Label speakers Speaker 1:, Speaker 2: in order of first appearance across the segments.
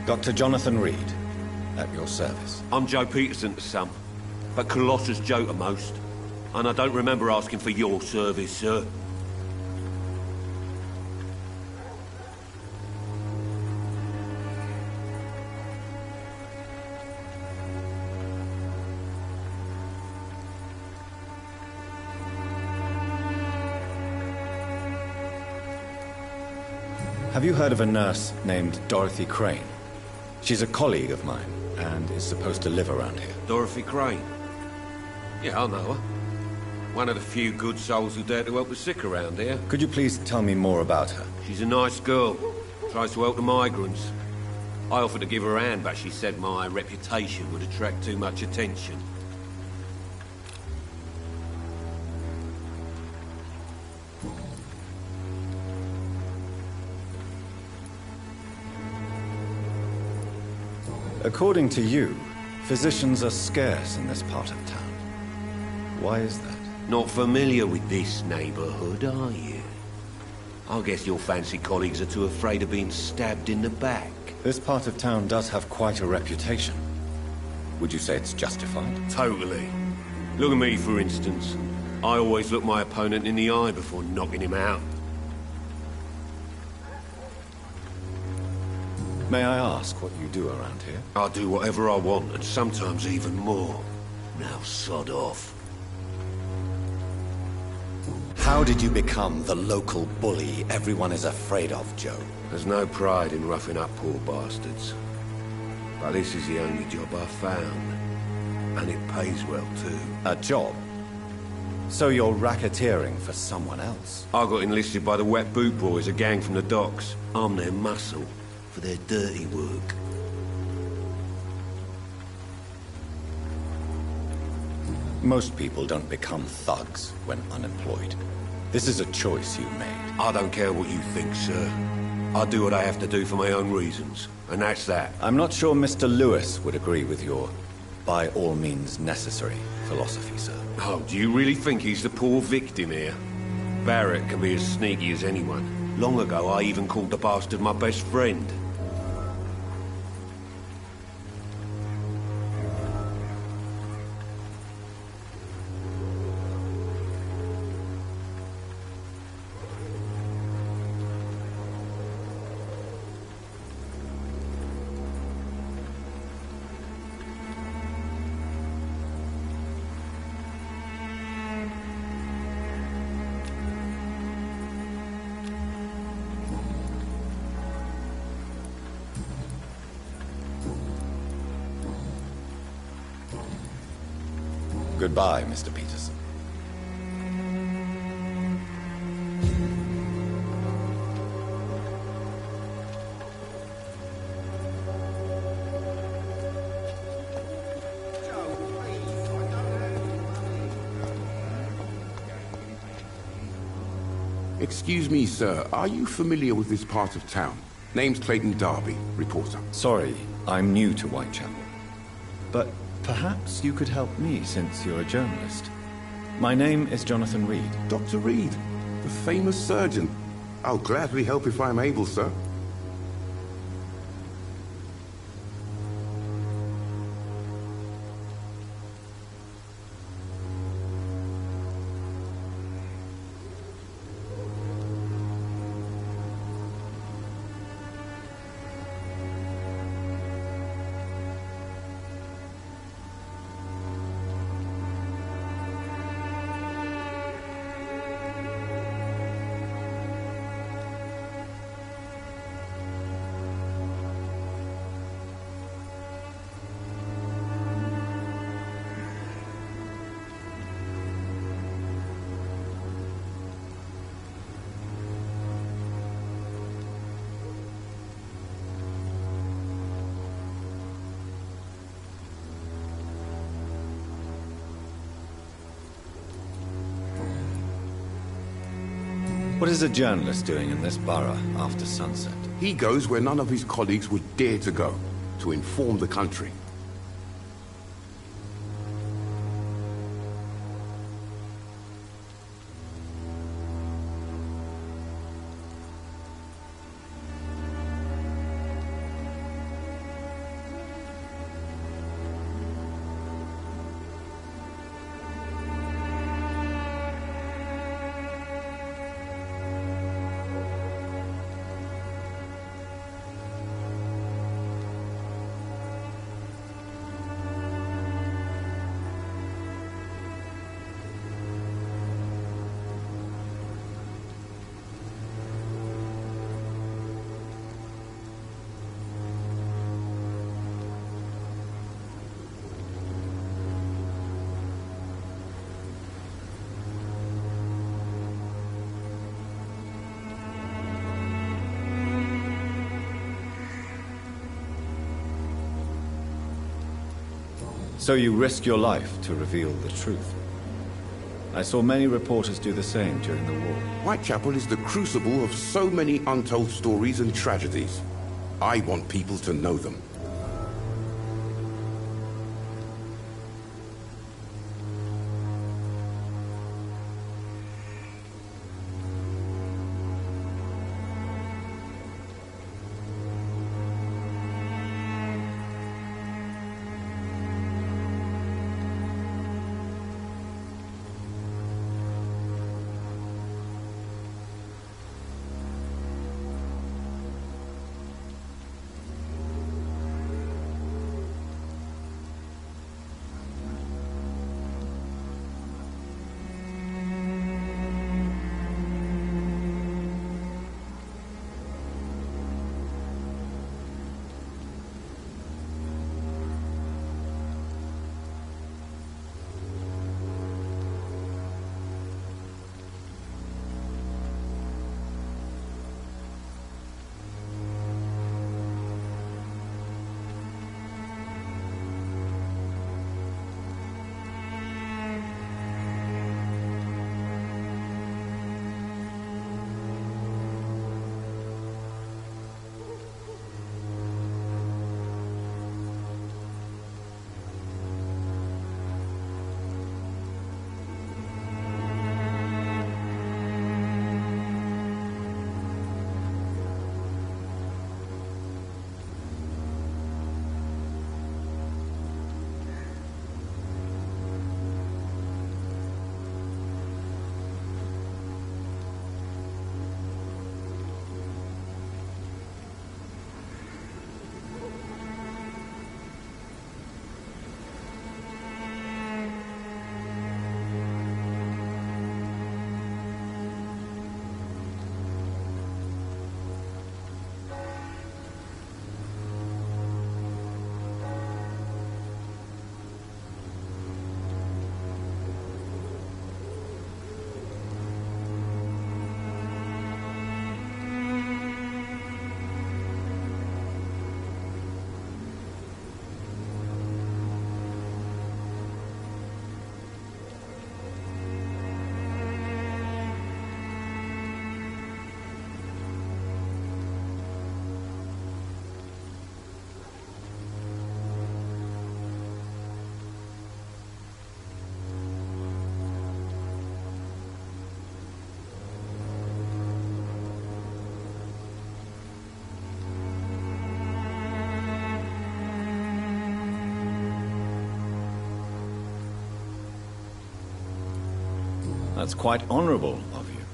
Speaker 1: Dr. Jonathan Reed, at your service.
Speaker 2: I'm Joe Peterson to some, but Colossus Joe to most. And I don't remember asking for your service, sir.
Speaker 1: Have you heard of a nurse named Dorothy Crane? She's a colleague of mine, and is supposed to live around here.
Speaker 2: Dorothy Crane? Yeah, I know her. One of the few good souls who dare to help the sick around here.
Speaker 1: Could you please tell me more about her?
Speaker 2: She's a nice girl. Tries to help the migrants. I offered to give her a hand, but she said my reputation would attract too much attention.
Speaker 1: According to you, physicians are scarce in this part of town. Why is that?
Speaker 2: Not familiar with this neighborhood, are you? I guess your fancy colleagues are too afraid of being stabbed in the back.
Speaker 1: This part of town does have quite a reputation. Would you say it's justified?
Speaker 2: Totally. Look at me, for instance. I always look my opponent in the eye before knocking him out.
Speaker 1: May I ask what you do around here?
Speaker 2: I do whatever I want, and sometimes even more. Now sod off.
Speaker 1: How did you become the local bully everyone is afraid of, Joe?
Speaker 2: There's no pride in roughing up poor bastards. But this is the only job I've found. And it pays well, too.
Speaker 1: A job? So you're racketeering for someone else?
Speaker 2: I got enlisted by the Wet Boot Boys, a gang from the docks. I'm their muscle for their dirty work.
Speaker 1: Most people don't become thugs when unemployed. This is a choice you made.
Speaker 2: I don't care what you think, sir. I do what I have to do for my own reasons, and that's that.
Speaker 1: I'm not sure Mr. Lewis would agree with your by all means necessary philosophy, sir.
Speaker 2: Oh, do you really think he's the poor victim here? Barrett can be as sneaky as anyone. Long ago, I even called the bastard my best friend.
Speaker 1: Goodbye, Mr. Peterson.
Speaker 3: Excuse me, sir. Are you familiar with this part of town? Name's Clayton Darby, reporter.
Speaker 1: Sorry, I'm new to Whitechapel. But perhaps you could help me since you're a journalist. My name is Jonathan Reed.
Speaker 3: Dr. Reed, the famous surgeon. I'll gladly help if I'm able, sir.
Speaker 1: What is a journalist doing in this borough after sunset?
Speaker 3: He goes where none of his colleagues would dare to go, to inform the country.
Speaker 1: So you risk your life to reveal the truth. I saw many reporters do the same during the war.
Speaker 3: Whitechapel is the crucible of so many untold stories and tragedies. I want people to know them.
Speaker 1: That's quite honorable of you.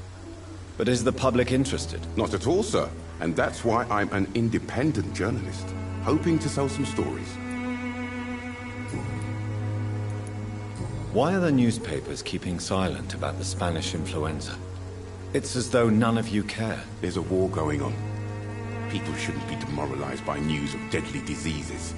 Speaker 1: But is the public interested?
Speaker 3: Not at all, sir. And that's why I'm an independent journalist, hoping to sell some stories.
Speaker 1: Why are the newspapers keeping silent about the Spanish influenza? It's as though none of you care.
Speaker 3: There's a war going on. People shouldn't be demoralized by news of deadly diseases.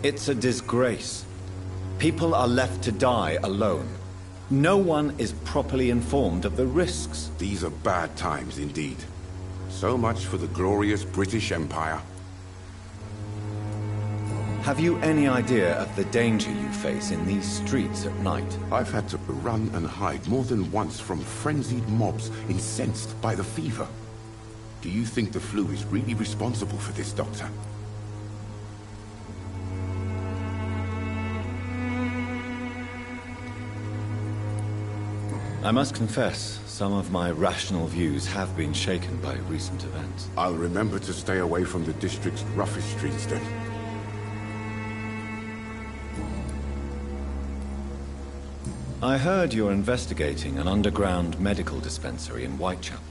Speaker 1: It's a disgrace. People are left to die alone. No one is properly informed of the risks.
Speaker 3: These are bad times indeed. So much for the glorious British Empire.
Speaker 1: Have you any idea of the danger you face in these streets at night?
Speaker 3: I've had to run and hide more than once from frenzied mobs incensed by the fever. Do you think the flu is really responsible for this, Doctor?
Speaker 1: I must confess, some of my rational views have been shaken by recent events.
Speaker 3: I'll remember to stay away from the district's roughest streets then.
Speaker 1: I heard you're investigating an underground medical dispensary in Whitechapel.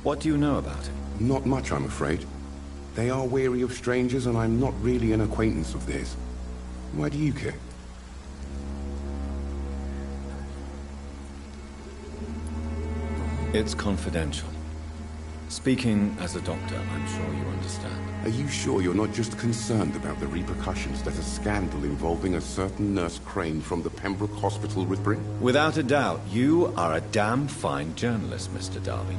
Speaker 1: What do you know about it?
Speaker 3: Not much, I'm afraid. They are wary of strangers, and I'm not really an acquaintance of theirs. Why do you care?
Speaker 1: It's confidential. Speaking as a doctor, I'm sure you understand.
Speaker 3: Are you sure you're not just concerned about the repercussions that a scandal involving a certain Nurse Crane from the Pembroke Hospital would bring?
Speaker 1: Without a doubt, you are a damn fine journalist, Mr. Darby.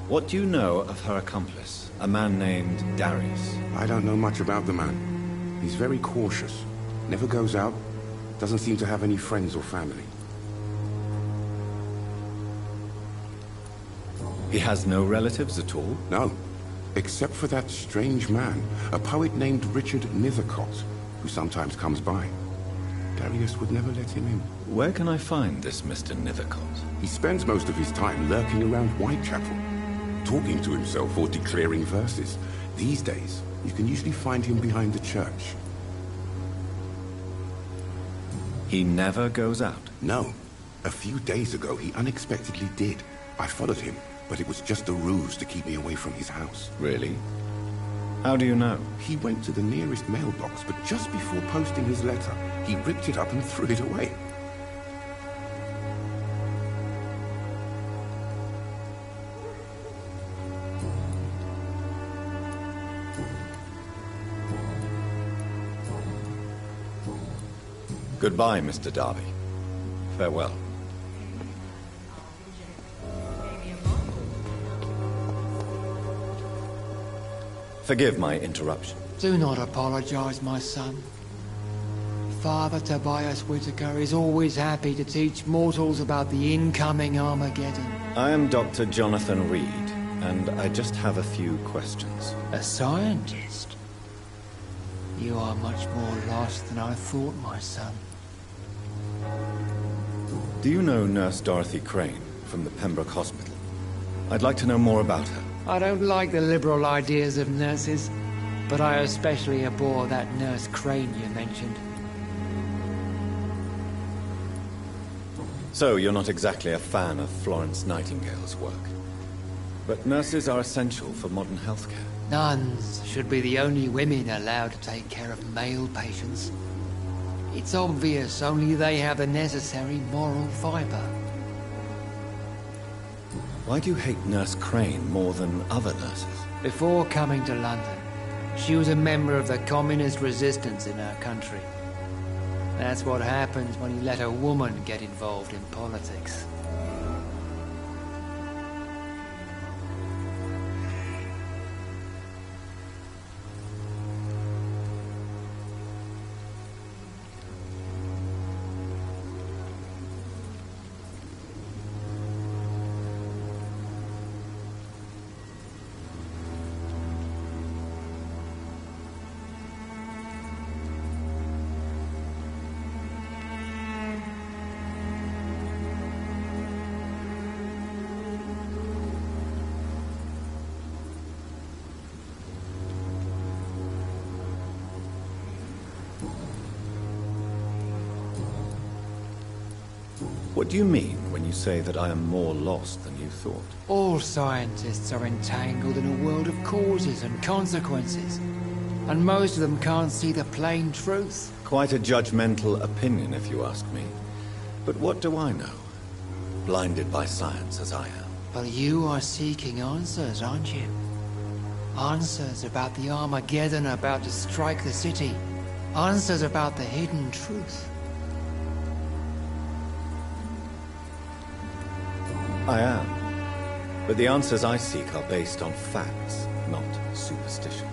Speaker 1: What do you know of her accomplice, a man named Darius?
Speaker 3: I don't know much about the man. He's very cautious. Never goes out. Doesn't seem to have any friends or family.
Speaker 1: He has no relatives at all?
Speaker 3: No. Except for that strange man, a poet named Richard Nethercott, who sometimes comes by. Darius would never let him in.
Speaker 1: Where can I find this Mr. Nethercott?
Speaker 3: He spends most of his time lurking around Whitechapel, talking to himself or declaring verses. These days, you can usually find him behind the church.
Speaker 1: He never goes out?
Speaker 3: No. A few days ago, he unexpectedly did. I followed him, but it was just a ruse to keep me away from his house.
Speaker 1: Really? How do you know?
Speaker 3: He went to the nearest mailbox, but just before posting his letter, he ripped it up and threw it away.
Speaker 1: Goodbye, Mr. Darby. Farewell. Forgive my interruption.
Speaker 4: Do not apologize, my son. Father Tobias Whitaker is always happy to teach mortals about the incoming Armageddon.
Speaker 1: I am Dr. Jonathan Reed, and I just have a few questions.
Speaker 4: A scientist? You are much more lost than I thought, my son.
Speaker 1: Do you know Nurse Dorothy Crane from the Pembroke Hospital? I'd like to know more about her.
Speaker 4: I don't like the liberal ideas of nurses, but I especially abhor that Nurse Crane you mentioned.
Speaker 1: So, you're not exactly a fan of Florence Nightingale's work. But nurses are essential for modern healthcare.
Speaker 4: Nuns should be the only women allowed to take care of male patients. It's obvious only they have the necessary moral fiber.
Speaker 1: Why do you hate Nurse Crane more than other nurses?
Speaker 4: Before coming to London, she was a member of the communist resistance in our country. That's what happens when you let a woman get involved in politics.
Speaker 1: What do you mean when you say that I am more lost than you thought?
Speaker 4: All scientists are entangled in a world of causes and consequences, and most of them can't see the plain truth.
Speaker 1: Quite a judgmental opinion, if you ask me. But what do I know? Blinded by science as I am.
Speaker 4: But you are seeking answers, aren't you? Answers about the Armageddon about to strike the city. Answers about the hidden truth.
Speaker 1: I am. But the answers I seek are based on facts, not superstition.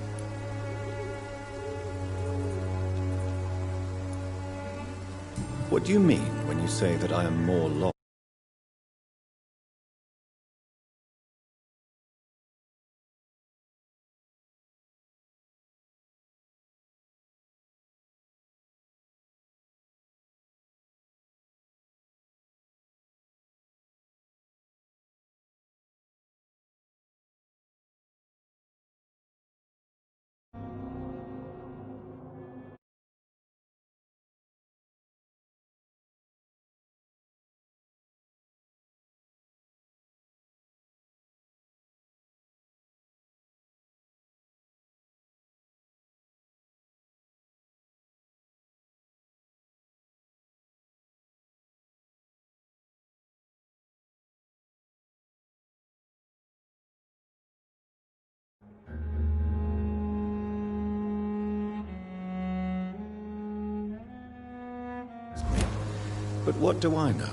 Speaker 1: What do you mean when you say that I am more lost? But what do I know?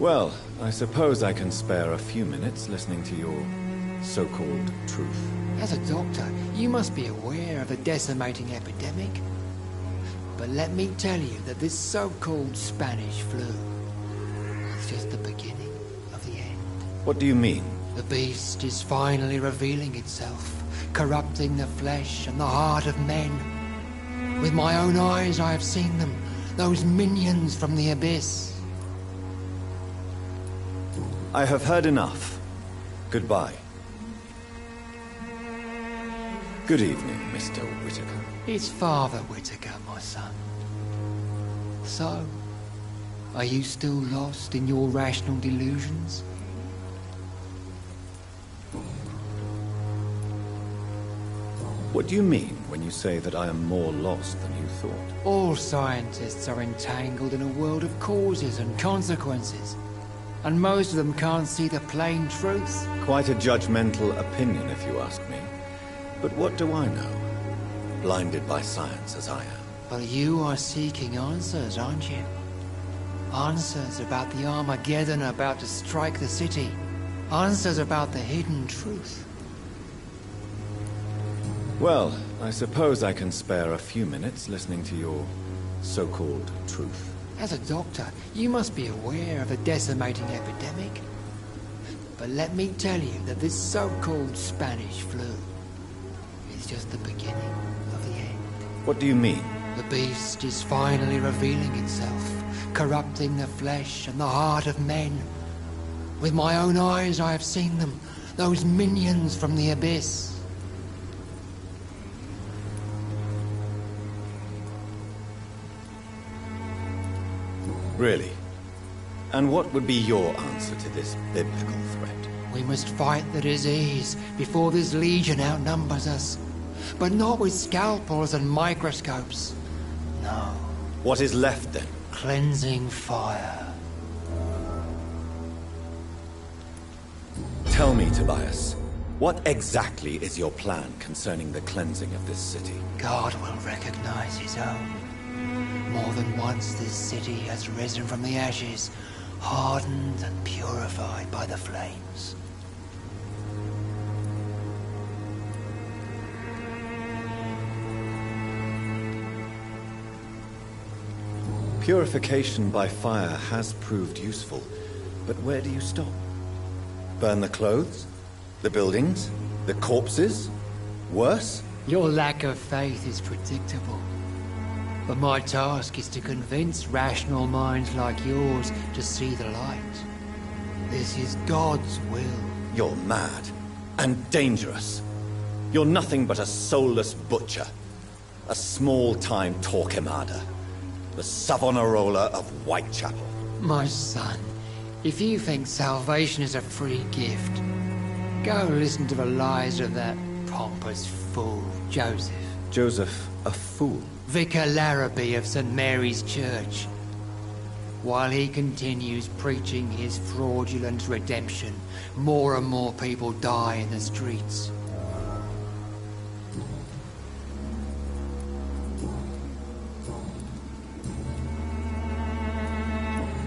Speaker 1: Well, I suppose I can spare a few minutes listening to your so-called truth.
Speaker 4: As a doctor, you must be aware of the decimating epidemic. But let me tell you that this so-called Spanish flu is just the beginning of the end.
Speaker 1: What do you mean?
Speaker 4: The beast is finally revealing itself, corrupting the flesh and the heart of men. With my own eyes I have seen them, those minions from the abyss.
Speaker 1: I have heard enough. Goodbye. Good evening, Mr. Whitaker.
Speaker 4: It's Father Whitaker, my son. So, are you still lost in your rational delusions?
Speaker 1: What do you mean when you say that I am more lost than you thought?
Speaker 4: All scientists are entangled in a world of causes and consequences. And most of them can't see the plain truth.
Speaker 1: Quite a judgmental opinion, if you ask me. But what do I know? Blinded by science as I am.
Speaker 4: But you are seeking answers, aren't you? Answers about the Armageddon about to strike the city. Answers about the hidden truth.
Speaker 1: Well, I suppose I can spare a few minutes listening to your so-called truth.
Speaker 4: As a doctor, you must be aware of the decimating epidemic. But let me tell you that this so-called Spanish flu is just the beginning of the end.
Speaker 1: What do you mean?
Speaker 4: The beast is finally revealing itself, corrupting the flesh and the heart of men. With my own eyes I have seen them, those minions from the abyss.
Speaker 1: Really? And what would be your answer to this biblical threat?
Speaker 4: We must fight the disease before this legion outnumbers us. But not with scalpels and microscopes. No.
Speaker 1: What is left then?
Speaker 4: Cleansing fire.
Speaker 1: Tell me, Tobias, what exactly is your plan concerning the cleansing of this city?
Speaker 4: God will recognize his own. More than once this city has risen from the ashes, hardened and purified by the flames.
Speaker 1: Purification by fire has proved useful, but where do you stop? Burn the clothes? The buildings? The corpses? Worse?
Speaker 4: Your lack of faith is predictable. But my task is to convince rational minds like yours to see the light. This is God's will.
Speaker 1: You're mad. And dangerous. You're nothing but a soulless butcher. A small-time Torquemada. The Savonarola of Whitechapel.
Speaker 4: My son, if you think salvation is a free gift, go listen to the lies of that pompous fool, Joseph.
Speaker 1: Joseph, a fool?
Speaker 4: Vicar Larrabee of St. Mary's Church. While he continues preaching his fraudulent redemption, more and more people die in the streets.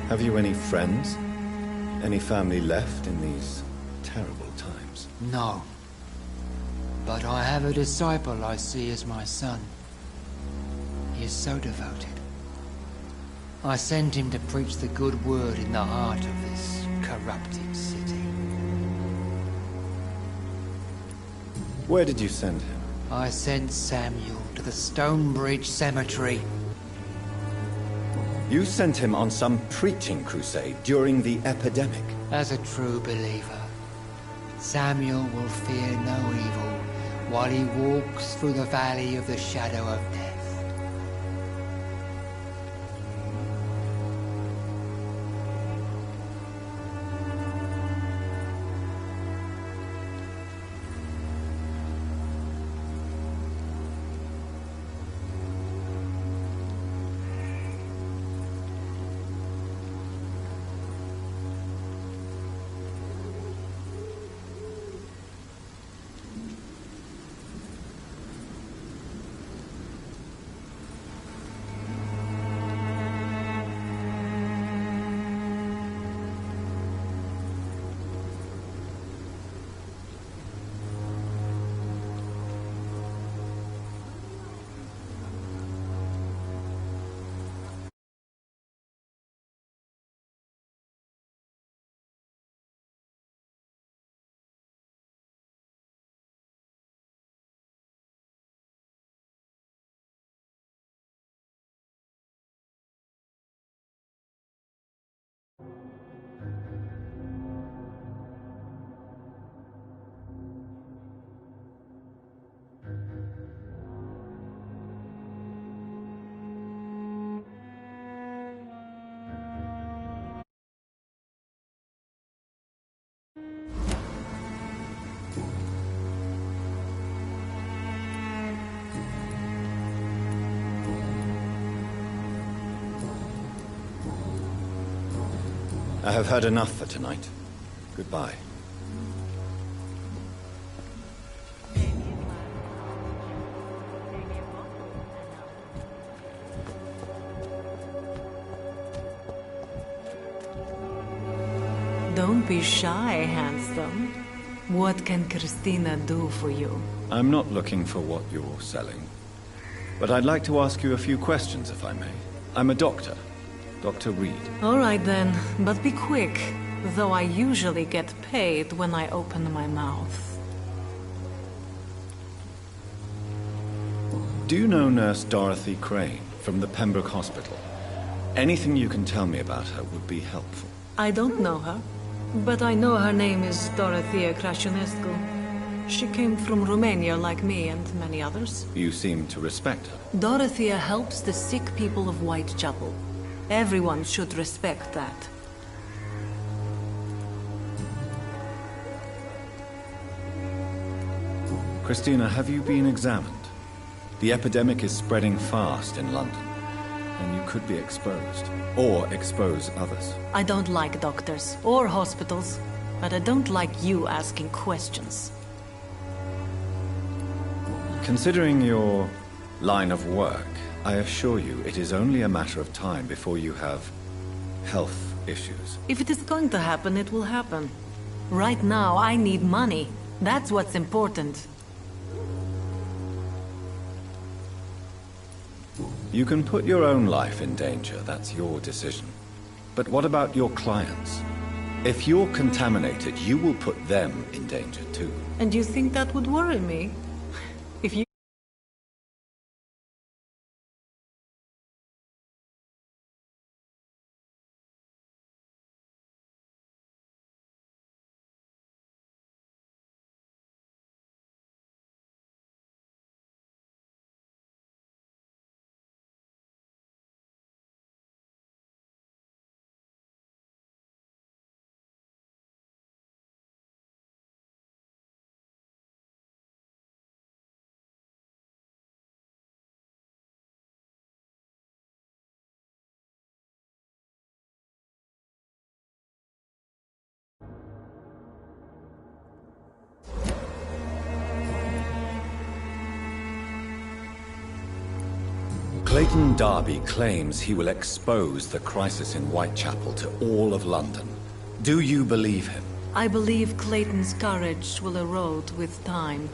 Speaker 1: Have you any friends? Any family left in these terrible times?
Speaker 4: No. But I have a disciple I see as my son. He is so devoted. I sent him to preach the good word in the heart of this corrupted city.
Speaker 1: Where did you send him?
Speaker 4: I sent Samuel to the Stonebridge Cemetery.
Speaker 1: You sent him on some preaching crusade during the epidemic.
Speaker 4: As a true believer, Samuel will fear no evil while he walks through the valley of the shadow of death.
Speaker 1: I have heard enough for tonight. Goodbye.
Speaker 5: Don't be shy, handsome. What can Christina do for you?
Speaker 1: I'm not looking for what you're selling. But I'd like to ask you a few questions, if I may. I'm a doctor. Dr. Reed.
Speaker 5: All right then, but be quick. Though I usually get paid when I open my mouth.
Speaker 1: Do you know Nurse Dorothy Crane from the Pembroke Hospital? Anything you can tell me about her would be helpful.
Speaker 5: I don't know her, but I know her name is Dorothea Crăciunescu. She came from Romania like me and many others.
Speaker 1: You seem to respect her.
Speaker 5: Dorothea helps the sick people of Whitechapel. Everyone should respect that.
Speaker 1: Christina, have you been examined? The epidemic is spreading fast in London, and you could be exposed, or expose others.
Speaker 5: I don't like doctors or hospitals. but I don't like you asking questions.
Speaker 1: Considering your line of work, I assure you it is only a matter of time before you have health issues.
Speaker 5: If it is going to happen, it will happen. Right now, I need money. That's what's important.
Speaker 1: You can put your own life in danger, that's your decision. But what about your clients? If you're contaminated, you will put them in danger too.
Speaker 5: And you think that would worry me? If you...
Speaker 1: Clayton Darby claims he will expose the crisis in Whitechapel to all of London. Do you believe him?
Speaker 5: I believe Clayton's courage will erode with time,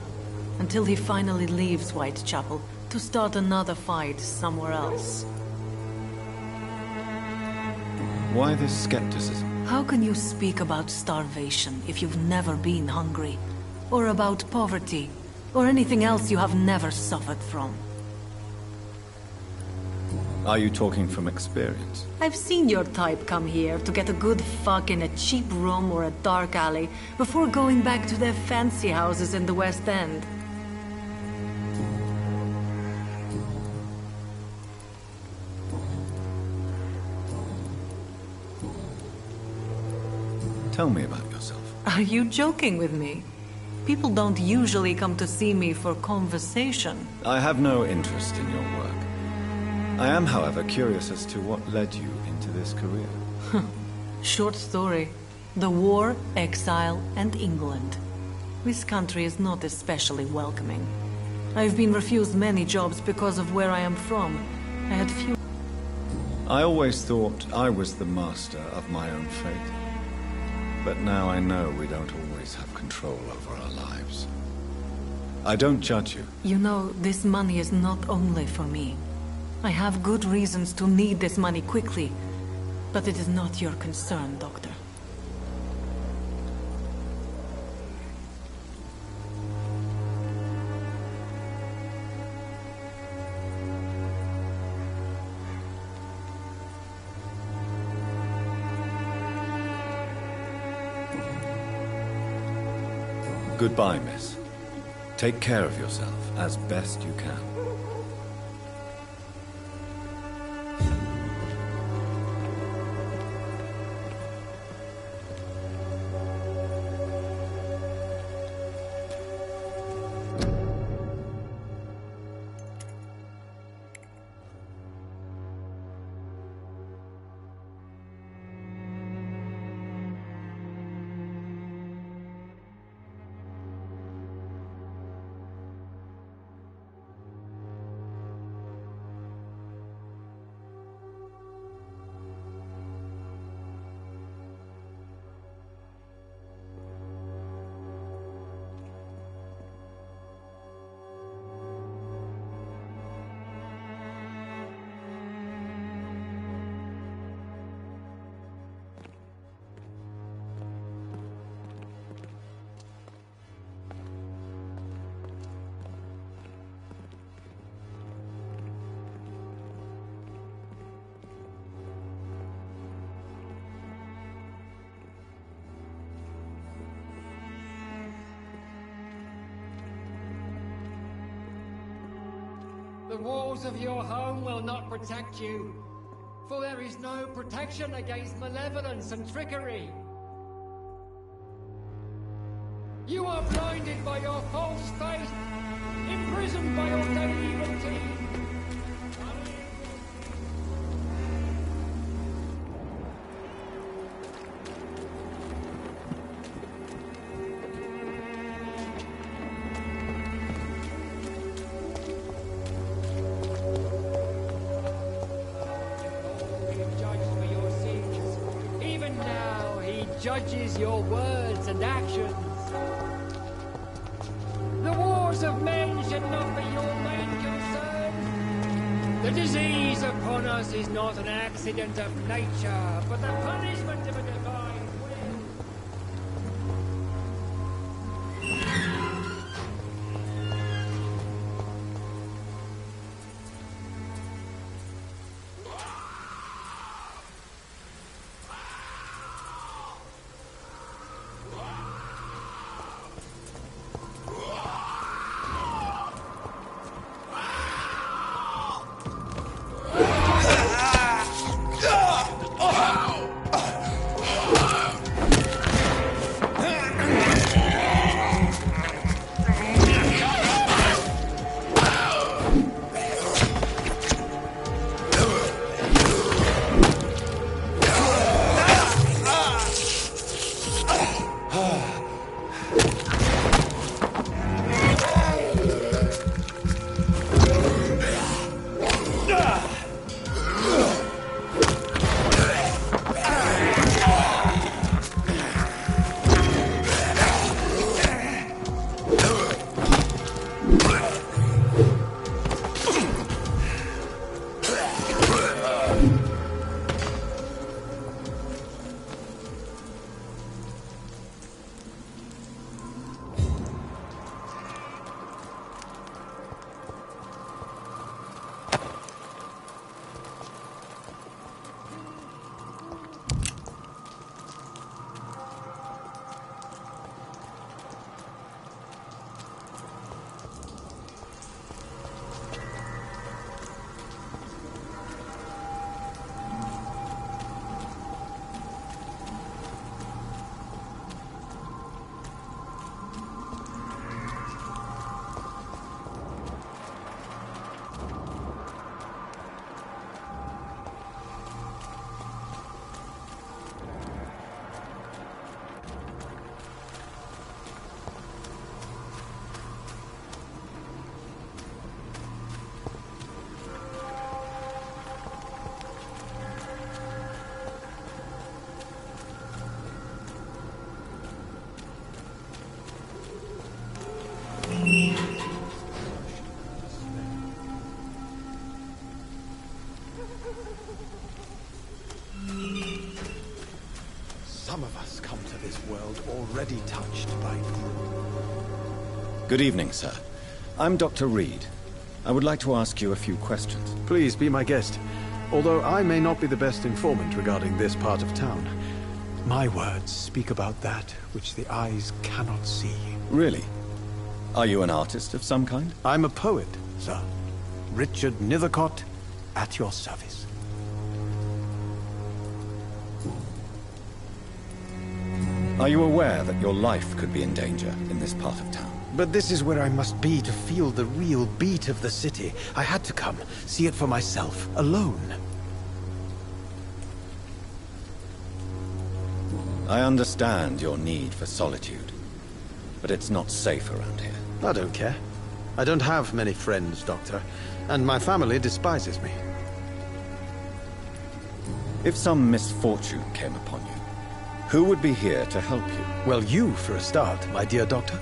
Speaker 5: until he finally leaves Whitechapel to start another fight somewhere else.
Speaker 1: Why this skepticism?
Speaker 5: How can you speak about starvation if you've never been hungry? Or about poverty? Or anything else you have never suffered from?
Speaker 1: Are you talking from experience?
Speaker 5: I've seen your type come here to get a good fuck in a cheap room or a dark alley before going back to their fancy houses in the West End.
Speaker 1: Tell me about yourself.
Speaker 5: Are you joking with me? People don't usually come to see me for conversation.
Speaker 1: I have no interest in your work. I am, however, curious as to what led you into this career.
Speaker 5: Short story. The war, exile, and England. This country is not especially welcoming. I've been refused many jobs because of where I am from. I had few...
Speaker 1: I always thought I was the master of my own fate. But now I know we don't always have control over our lives. I don't judge you.
Speaker 5: You know, this money is not only for me. I have good reasons to need this money quickly, but it is not your concern, Doctor.
Speaker 1: Goodbye, miss. Take care of yourself as best you can.
Speaker 4: The walls of your home will not protect you, for there is no protection against malevolence and trickery. You are blinded by your false faith, imprisoned by your daily routine. judges your words and actions. The wars of men should not be your main concern. The disease upon us is not an accident of nature, but the punishment of a divine will.
Speaker 6: Some of us come to this world already touched by gruel.
Speaker 1: Good evening, sir. I'm Dr. Reed. I would like to ask you a few questions.
Speaker 6: Please be my guest. Although I may not be the best informant regarding this part of town, my words speak about that which the eyes cannot see.
Speaker 1: Really? Are you an artist of some kind?
Speaker 6: I'm a poet, sir. Richard Nethercott, at your service.
Speaker 1: Are you aware that your life could be in danger in this part of town?
Speaker 6: But this is where I must be to feel the real beat of the city. I had to come, see it for myself, alone.
Speaker 1: I understand your need for solitude, but it's not safe around here.
Speaker 6: I don't care. I don't have many friends, Doctor, and my family despises me.
Speaker 1: If some misfortune came upon you, who would be here to help you?
Speaker 6: Well, you, for a start, my dear Doctor.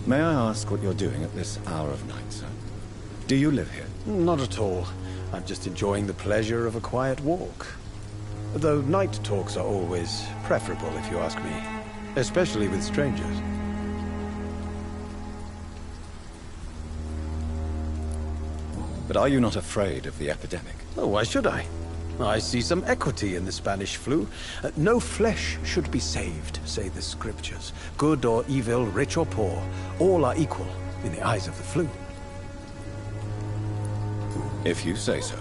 Speaker 1: May I ask what you're doing at this hour of night, sir? Do you live here?
Speaker 6: Not at all. I'm just enjoying the pleasure of a quiet walk. Though night talks are always preferable, if you ask me. Especially with strangers.
Speaker 1: But are you not afraid of the epidemic?
Speaker 6: Oh, why should I? I see some equity in the Spanish flu. No flesh should be saved, say the scriptures. Good or evil, rich or poor, all are equal in the eyes of the flu.
Speaker 1: If you say so.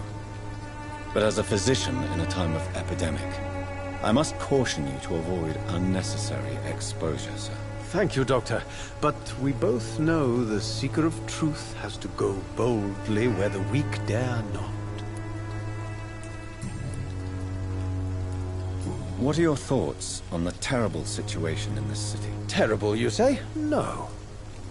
Speaker 1: But as a physician in a time of epidemic, I must caution you to avoid unnecessary exposure, sir.
Speaker 6: Thank you, Doctor. But we both know the seeker of truth has to go boldly where the weak dare not.
Speaker 1: What are your thoughts on the terrible situation in this city?
Speaker 6: Terrible, you say? No.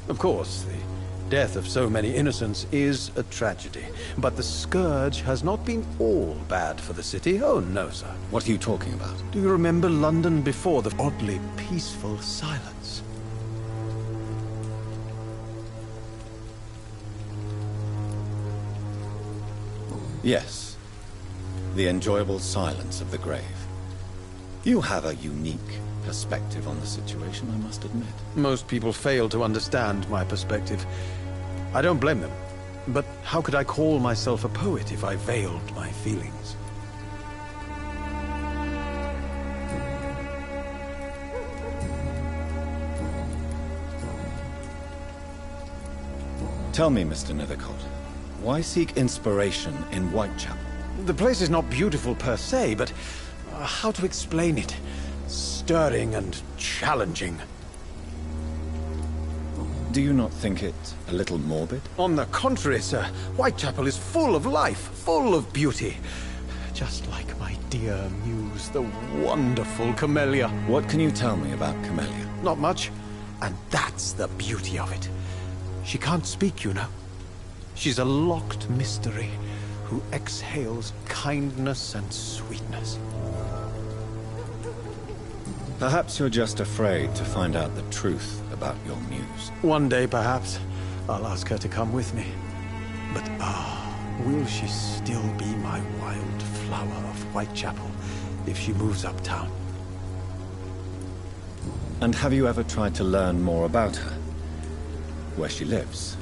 Speaker 6: Of course, the death of so many innocents is a tragedy. But the scourge has not been all bad for the city. Oh, no, sir.
Speaker 1: What are you talking about?
Speaker 6: Do you remember London before the oddly peaceful silence?
Speaker 1: Yes. The enjoyable silence of the grave. You have a unique perspective on the situation, I must admit.
Speaker 6: Most people fail to understand my perspective. I don't blame them. But how could I call myself a poet if I veiled my feelings?
Speaker 1: Tell me, Mr. Nethercott, why seek inspiration in Whitechapel?
Speaker 6: The place is not beautiful per se, but how to explain it? Stirring and challenging.
Speaker 1: Do you not think it a little morbid?
Speaker 6: On the contrary, sir. Whitechapel is full of life, full of beauty. Just like my dear muse, the wonderful Camellia.
Speaker 1: What can you tell me about Camellia?
Speaker 6: Not much. And that's the beauty of it. She can't speak, you know. She's a locked mystery who exhales kindness and sweetness.
Speaker 1: Perhaps you're just afraid to find out the truth about your muse.
Speaker 6: One day, perhaps, I'll ask her to come with me. But will she still be my wild flower of Whitechapel if she moves uptown?
Speaker 1: And have you ever tried to learn more about her? Where she lives?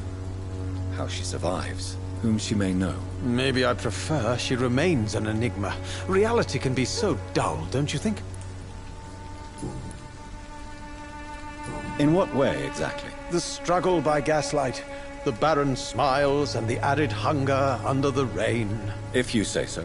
Speaker 1: How she survives? Whom she may know?
Speaker 6: Maybe I prefer she remains an enigma. Reality can be so dull, don't you think?
Speaker 1: In what way, exactly?
Speaker 6: The struggle by gaslight, the barren smiles, and the added hunger under the rain.
Speaker 1: If you say so.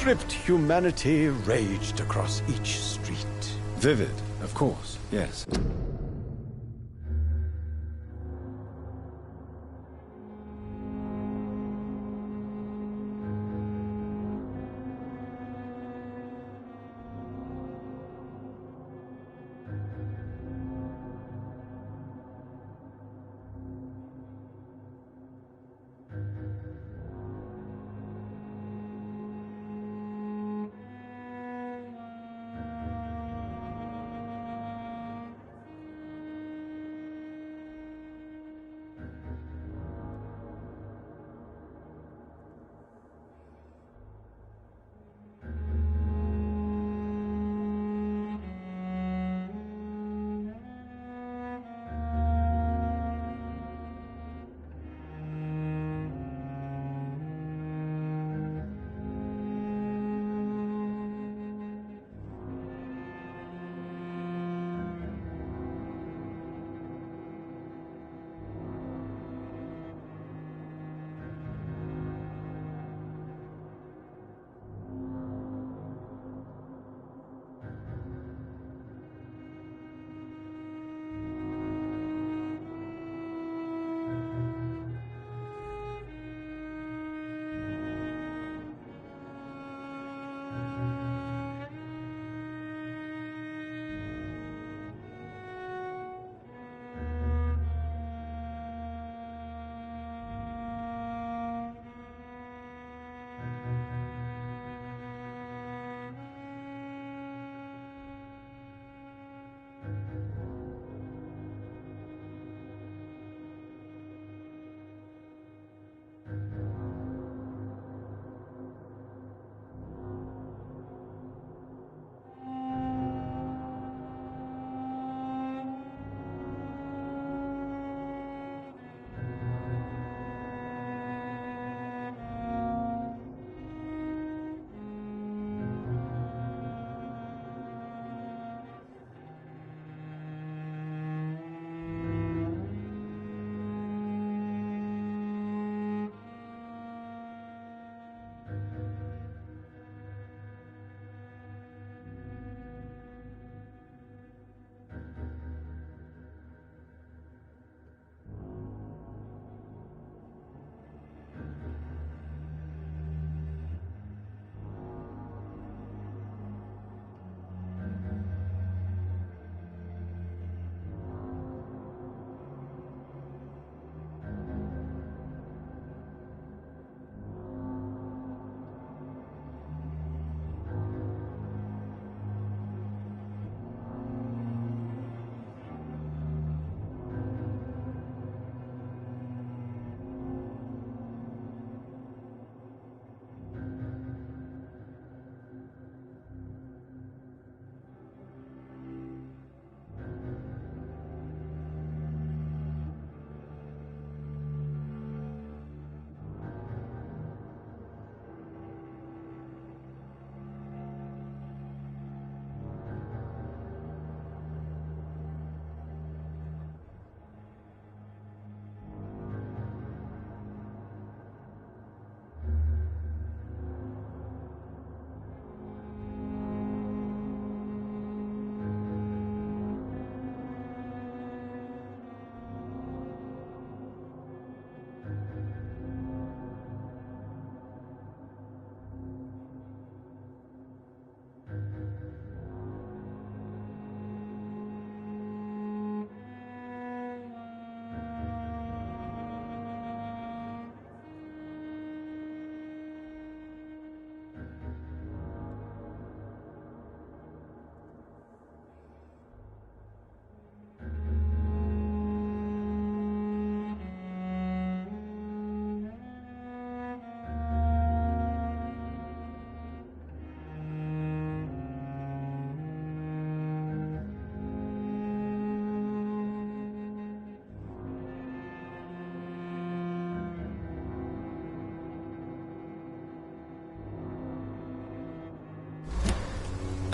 Speaker 6: stripped humanity raged across each street.
Speaker 1: Vivid, of course, yes.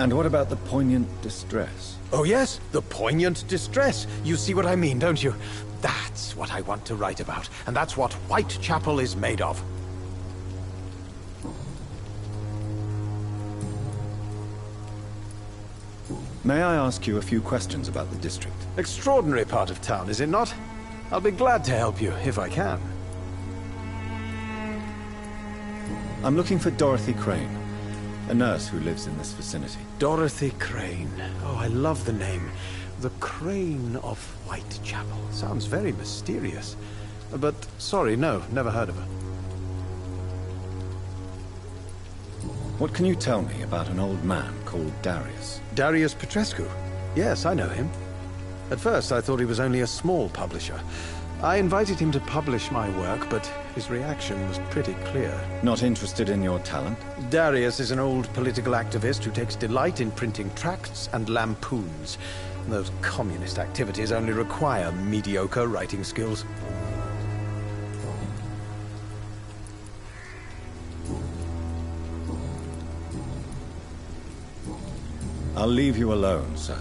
Speaker 1: And what about the poignant distress?
Speaker 6: Oh yes, the poignant distress. You see what I mean, don't you? That's what I want to write about, and that's what Whitechapel is made of.
Speaker 1: May I ask you a few questions about the district?
Speaker 6: Extraordinary part of town, is it not? I'll be glad to help you, if I can.
Speaker 1: I'm looking for Dorothy Crane, a nurse who lives in this vicinity.
Speaker 6: Dorothy Crane. Oh, I love the name. The Crane of Whitechapel. Sounds very mysterious. But, sorry, no, never heard of her.
Speaker 1: What can you tell me about an old man called Darius?
Speaker 6: Darius Petrescu? Yes, I know him. At first, I thought he was only a small publisher. I invited him to publish my work, but his reaction was pretty clear.
Speaker 1: Not interested in your talent?
Speaker 6: Darius is an old political activist who takes delight in printing tracts and lampoons. Those communist activities only require mediocre writing skills.
Speaker 1: I'll leave you alone, sir.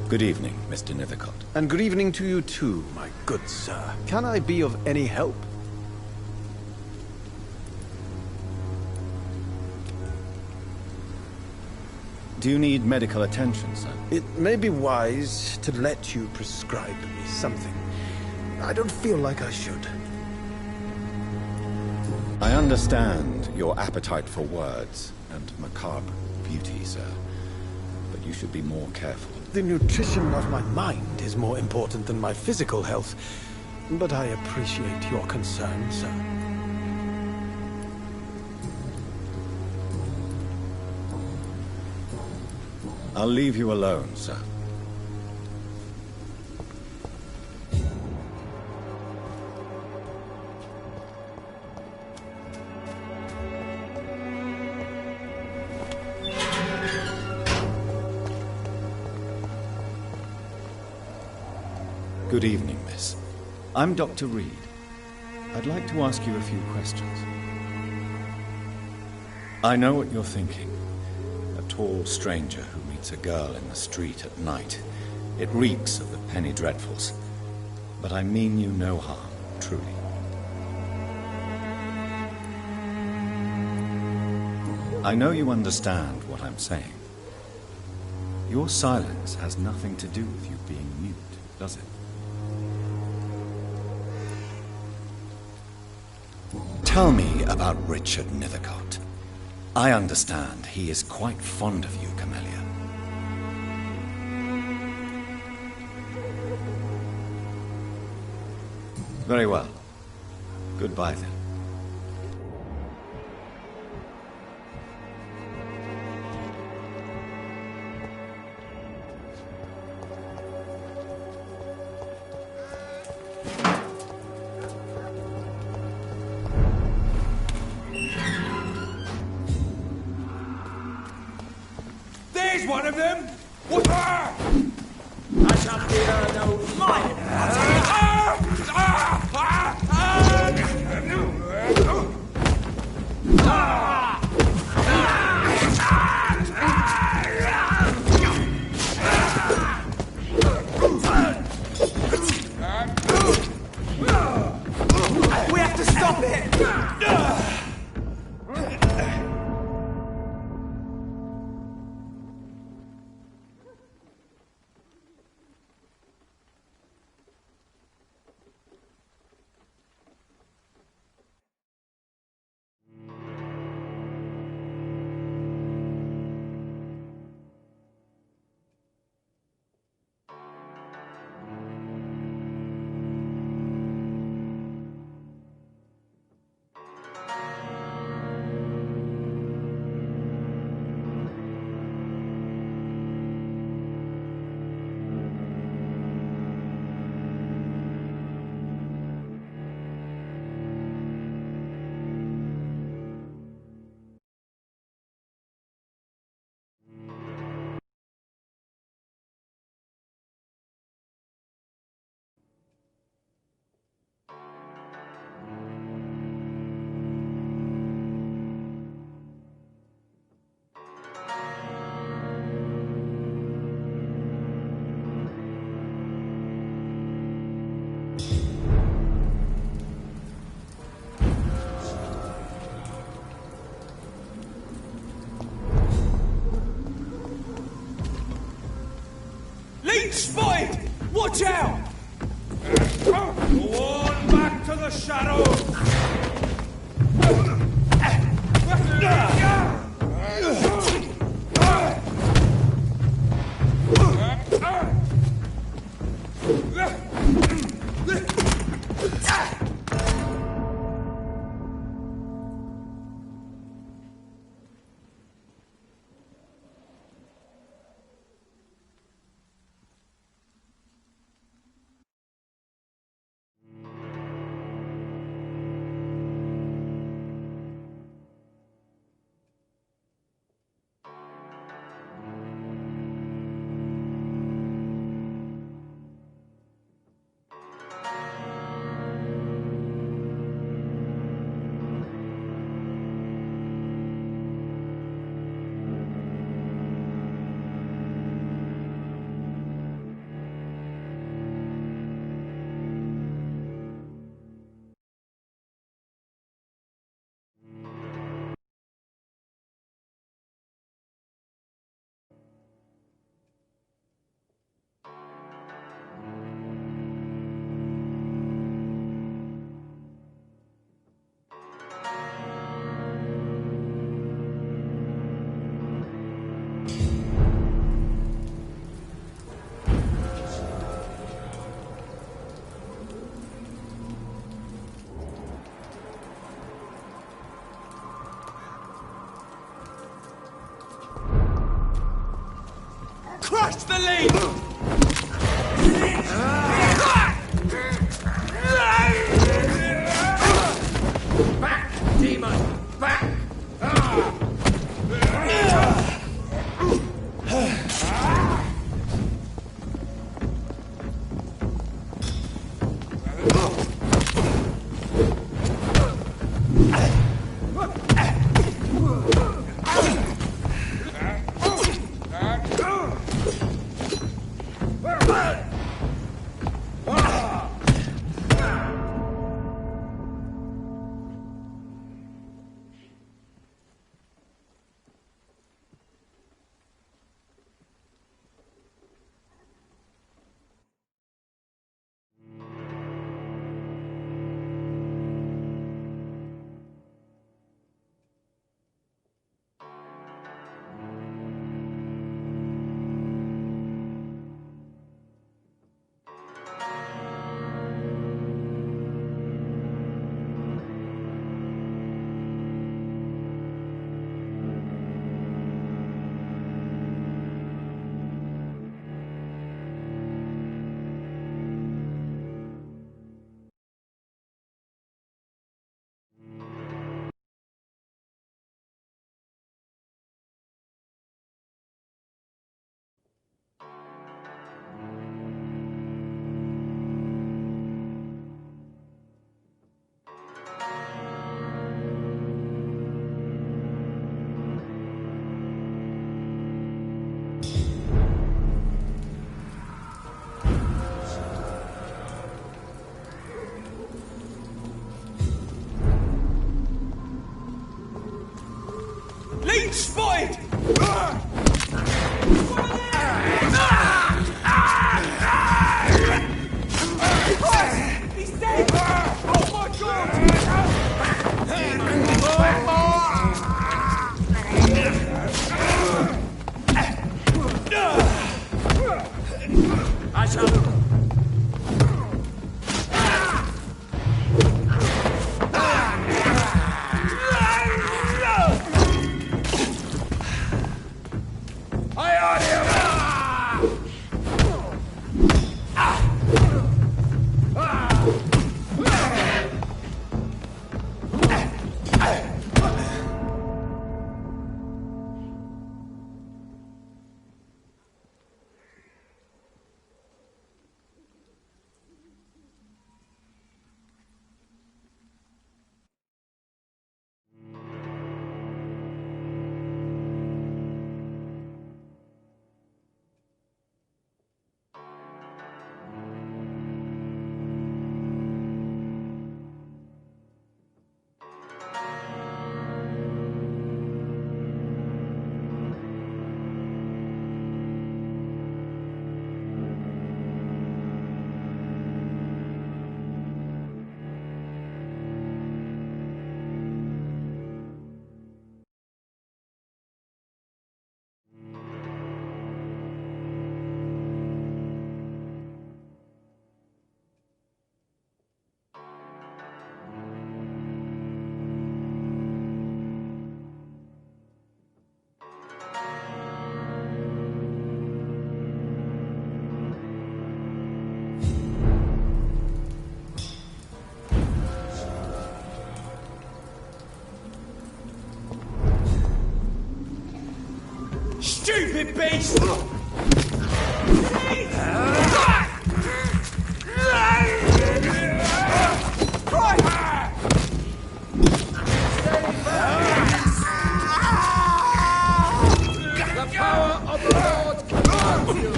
Speaker 1: Good evening, Mr. Nithercott.
Speaker 6: And good evening to you too, my good sir. Can I be of any help?
Speaker 1: Do you need medical attention, sir?
Speaker 6: It may be wise to let you prescribe me something. I don't feel like I should.
Speaker 1: I understand your appetite for words and macabre beauty, sir. But you should be more careful.
Speaker 6: The nutrition of my mind is more important than my physical health. But I appreciate your concern, sir.
Speaker 1: I'll leave you alone, sir. Good evening, miss. I'm Dr. Reed. I'd like to ask you a few questions. I know what you're thinking. A tall stranger who meets a girl in the street at night. It reeks of the penny dreadfuls. But I mean you no harm, truly. I know you understand what I'm saying. Your silence has nothing to do with you being mute, does it? Tell me about Richard Nithercott. I understand he is quite fond of you, Camellia. Very well. Goodbye, then.
Speaker 7: There's one of them! What? I shall fear no lion! We have to stop it! Leech spotted! Watch out! Go on back to the shadows! Crush the lead! Back, demon! Back! Leech spotted! He's dead! Oh my god! I shall... beast! The power of the Lord commands you!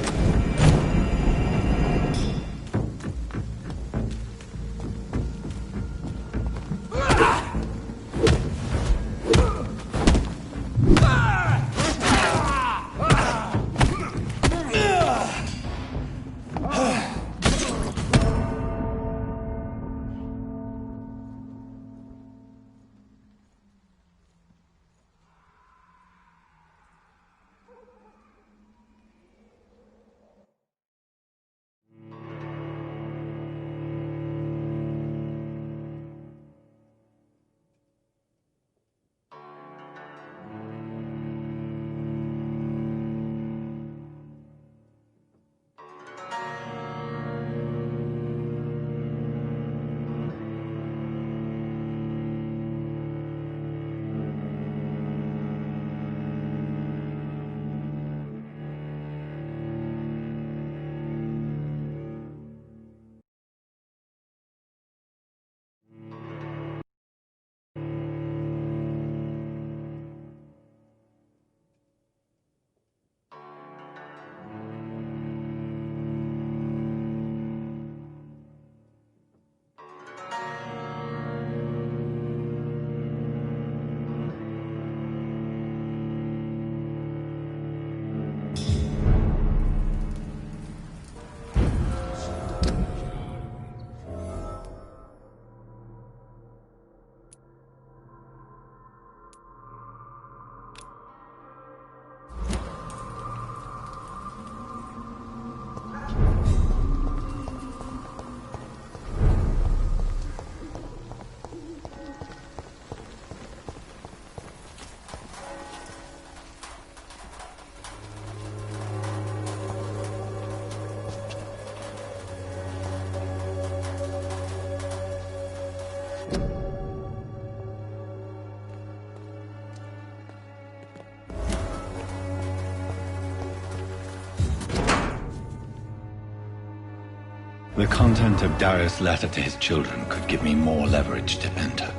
Speaker 1: The content of Darius' letter to his children could give me more leverage to enter.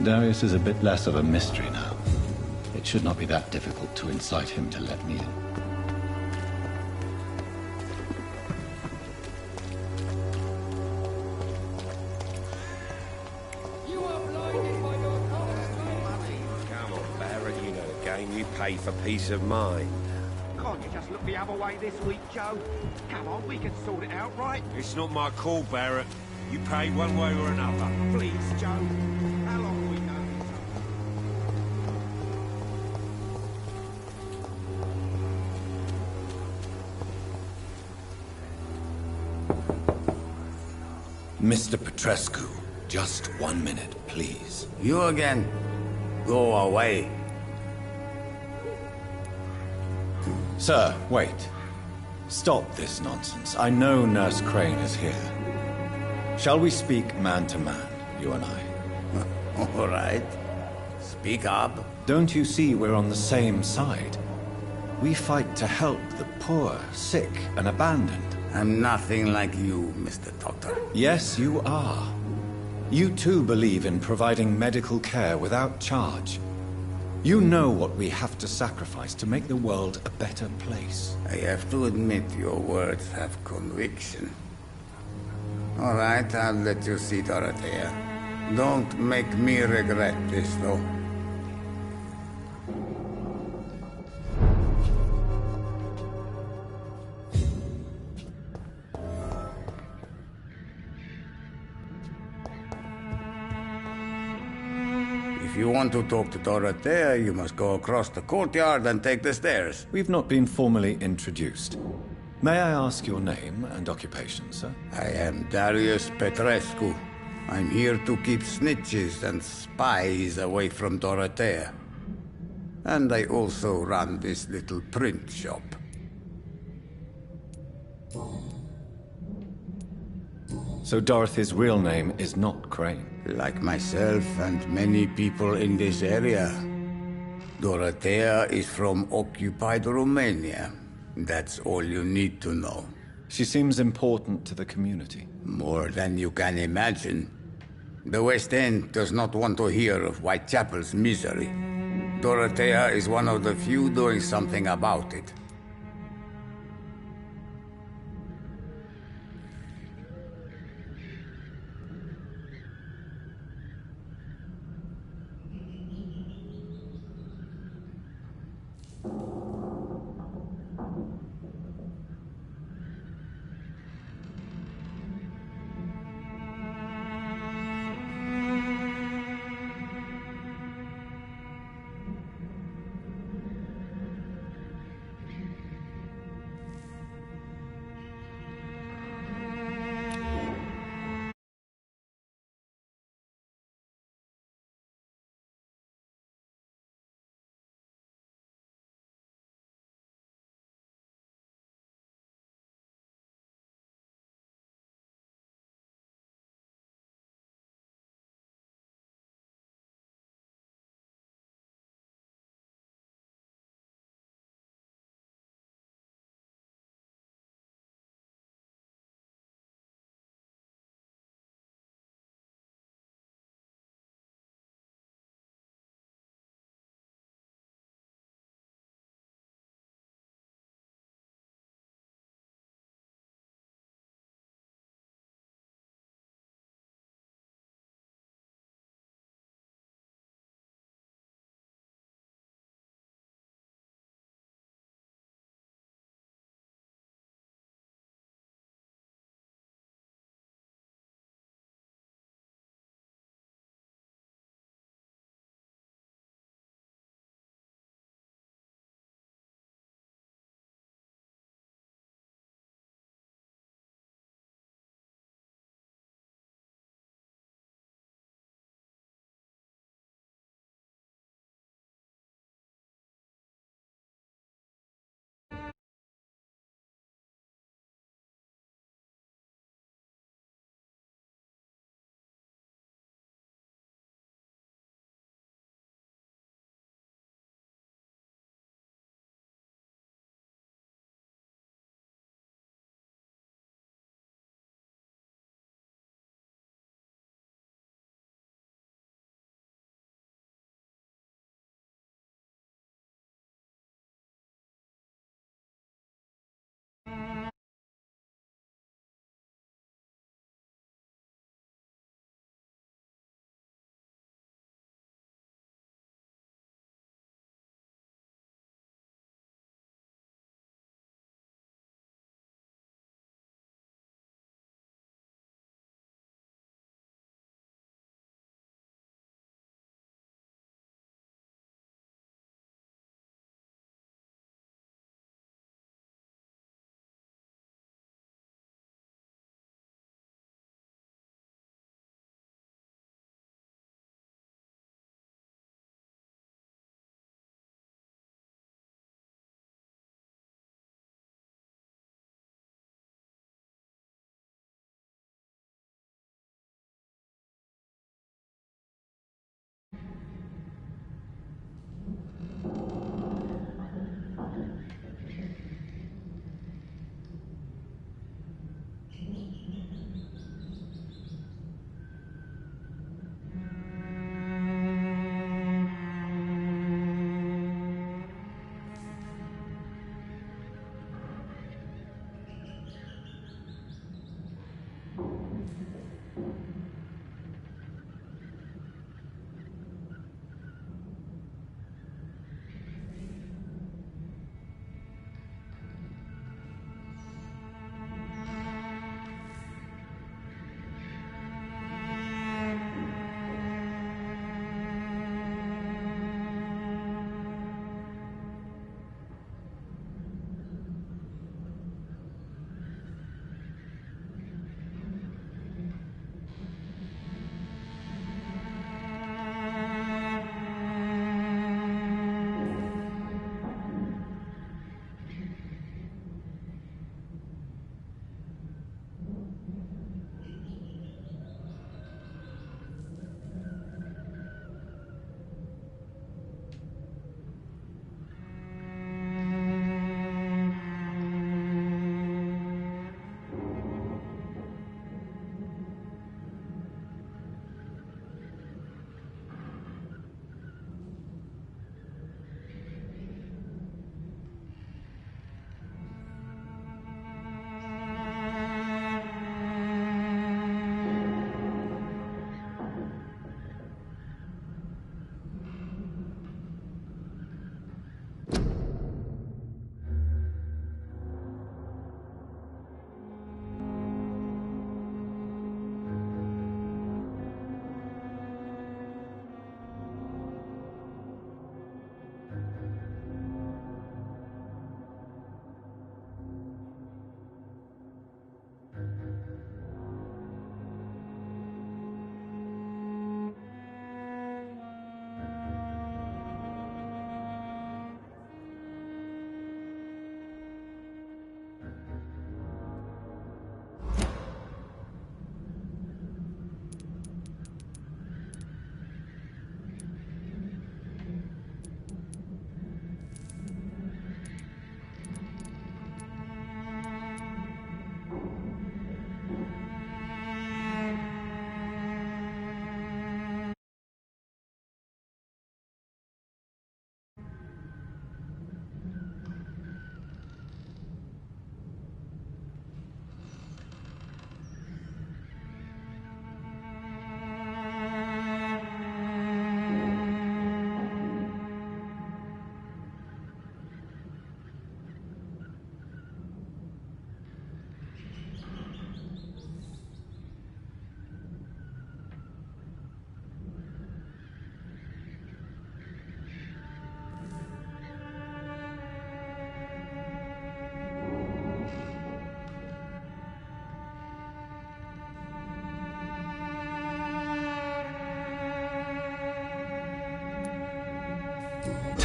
Speaker 1: Darius is a bit less of a mystery now. It should not be that difficult to incite him to let me in.
Speaker 7: You are blinded by your
Speaker 2: Come on, Barrett, you know the game. You pay for peace of mind.
Speaker 8: Can't you just look the other way this week, Joe? Come on, we can sort it out, right?
Speaker 2: It's not my call, Barrett. You pay one way or another.
Speaker 8: Please, Joe. How long have we known each
Speaker 1: Mr. Petrescu, just 1 minute, please.
Speaker 9: You again? Go away.
Speaker 1: Sir, wait. Stop this nonsense. I know Nurse Crane is here. Shall we speak man to man, you and I?
Speaker 9: All right. Speak up.
Speaker 1: Don't you see we're on the same side? We fight to help the poor, sick, and abandoned.
Speaker 9: I'm nothing like you, Mr. Doctor.
Speaker 1: Yes, you are. You too believe in providing medical care without charge. You know what we have to sacrifice to make the world a better place.
Speaker 9: I have to admit your words have conviction. All right, I'll let you see Dorothea. Don't make me regret this, though. If you want to talk to Dorothea, you must go across the courtyard and take the stairs.
Speaker 1: We've not been formally introduced. May I ask your name and occupation, sir?
Speaker 9: I am Darius Petrescu. I'm here to keep snitches and spies away from Dorothea. And I also run this little print shop.
Speaker 1: So Dorothy's real name is not Crane?
Speaker 9: Like myself and many people in this area. Dorothea is from occupied Romania. That's all you need to know.
Speaker 1: She seems important to the community.
Speaker 9: More than you can imagine. The West End does not want to hear of Whitechapel's misery. Dorothea is one of the few doing something about it.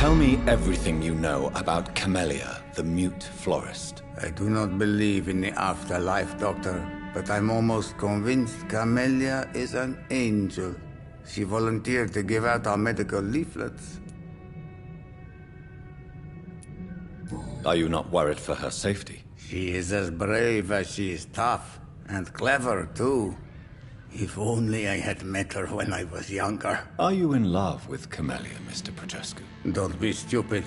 Speaker 1: Tell me everything you know about Camellia, the mute florist.
Speaker 9: I do not believe in the afterlife, Doctor, but I'm almost convinced Camellia is an angel. She volunteered to give out our medical leaflets.
Speaker 1: Are you not worried for her safety?
Speaker 9: She is as brave as she is tough, and clever, too. If only I had met her when I was younger.
Speaker 1: Are you in love with Camellia, Mr. Petrescu?
Speaker 9: Don't be stupid.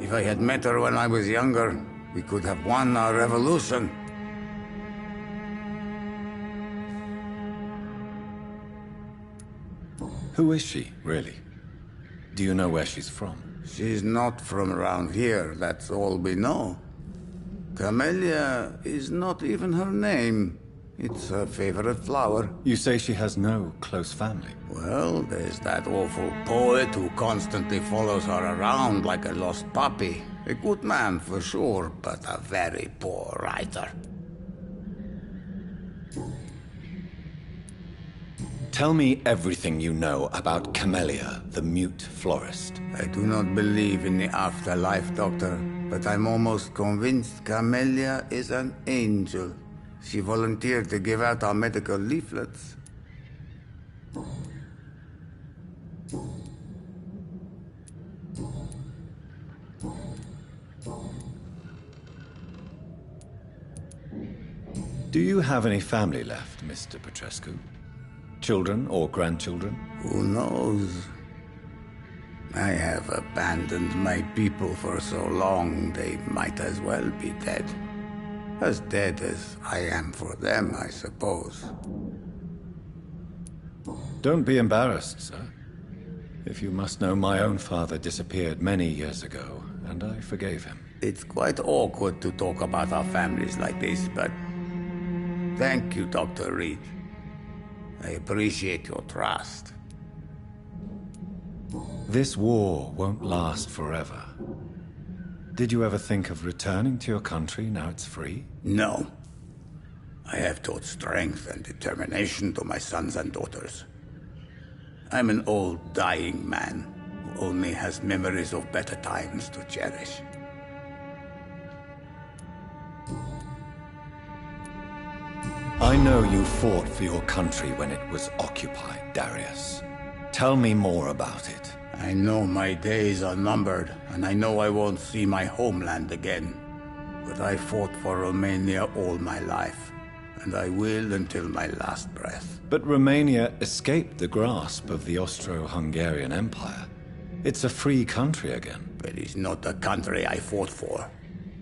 Speaker 9: If I had met her when I was younger, we could have won our revolution.
Speaker 1: Who is she, really? Do you know where she's from?
Speaker 9: She's not from around here, that's all we know. Camellia is not even her name. It's her favorite flower.
Speaker 1: You say she has no close family?
Speaker 9: Well, there's that awful poet who constantly follows her around like a lost puppy. A good man for sure, but a very poor writer.
Speaker 1: Tell me everything you know about Camellia, the mute florist.
Speaker 9: I do not believe in the afterlife, Doctor, but I'm almost convinced Camellia is an angel. She volunteered to give out our medical leaflets.
Speaker 1: Do you have any family left, Mr. Petrescu? Children or grandchildren?
Speaker 9: Who knows? I have abandoned my people for so long, they might as well be dead. As dead as I am for them, I suppose.
Speaker 1: Don't be embarrassed, sir. If you must know, my own father disappeared many years ago, and I forgave him.
Speaker 9: It's quite awkward to talk about our families like this, but thank you, Dr. Reed. I appreciate your trust.
Speaker 1: This war won't last forever. Did you ever think of returning to your country now it's free?
Speaker 9: No. I have taught strength and determination to my sons and daughters. I'm an old, dying man who only has memories of better times to cherish.
Speaker 1: I know you fought for your country when it was occupied, Darius. Tell me more about it.
Speaker 9: I know my days are numbered, and I know I won't see my homeland again. But I fought for Romania all my life, and I will until my last breath.
Speaker 1: But Romania escaped the grasp of the Austro-Hungarian Empire. It's a free country again.
Speaker 9: But it's not the country I fought for.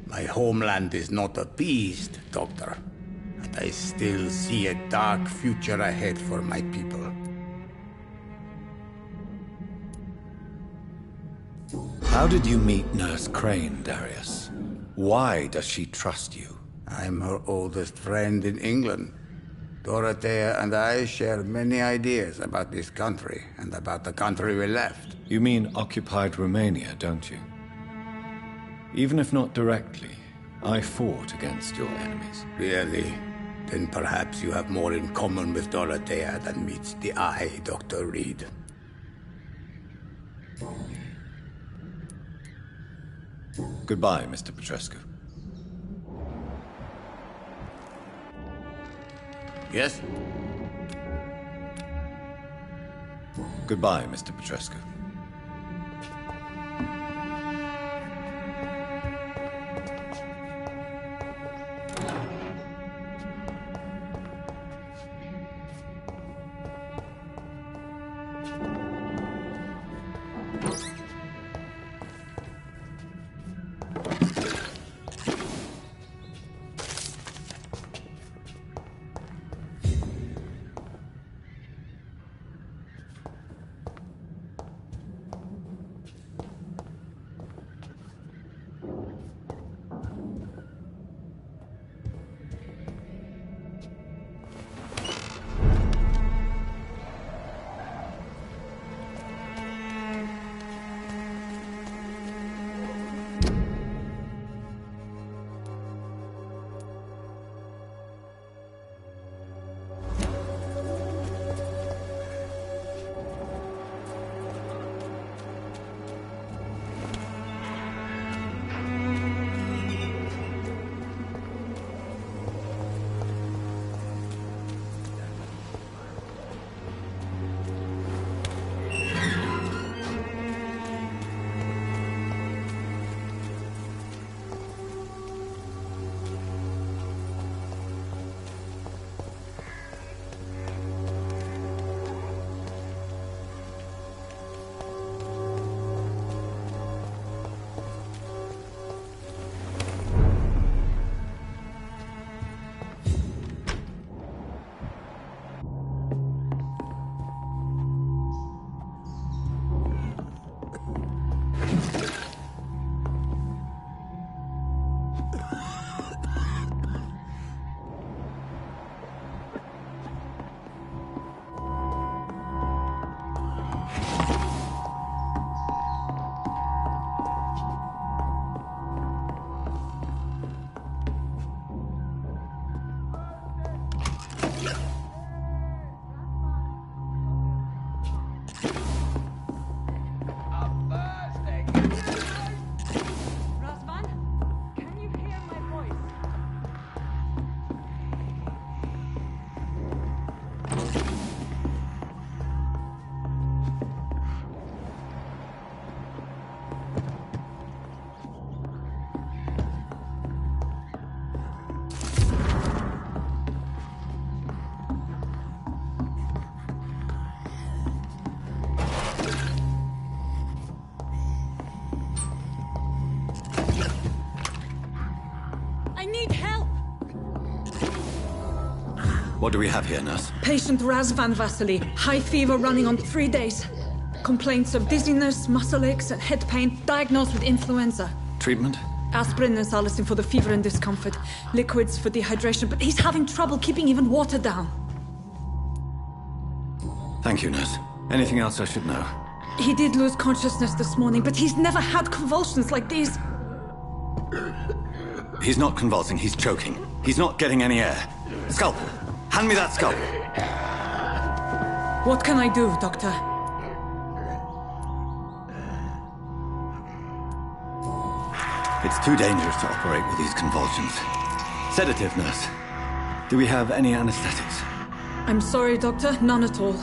Speaker 9: My homeland is not appeased, Doctor. And I still see a dark future ahead for my people.
Speaker 1: How did you meet Nurse Crane, Darius? Why does she trust you?
Speaker 9: I'm her oldest friend in England. Dorothea and I share many ideas about this country and about the country we left.
Speaker 1: You mean occupied Romania, don't you? Even if not directly, I fought against your enemies.
Speaker 9: Really? Then perhaps you have more in common with Dorothea than meets the eye, Dr. Reed.
Speaker 1: Goodbye, Mr. Petrescu.
Speaker 9: Yes?
Speaker 1: Goodbye, Mr. Petrescu.
Speaker 10: I need help!
Speaker 1: What do we have here, nurse?
Speaker 10: Patient Raz Van Vasily. High fever running on 3 days. Complaints of dizziness, muscle aches, and head pain. Diagnosed with influenza.
Speaker 1: Treatment?
Speaker 10: Aspirin and salicin for the fever and discomfort. Liquids for dehydration, but he's having trouble keeping even water down.
Speaker 1: Thank you, nurse. Anything else I should know?
Speaker 10: He did lose consciousness this morning, but he's never had convulsions like these.
Speaker 1: He's not convulsing, he's choking. He's not getting any air. Scalpel! Hand me that scalpel!
Speaker 10: What can I do, Doctor?
Speaker 1: It's too dangerous to operate with these convulsions. Sedative, nurse. Do we have any anesthetics?
Speaker 10: I'm sorry, Doctor. None at all.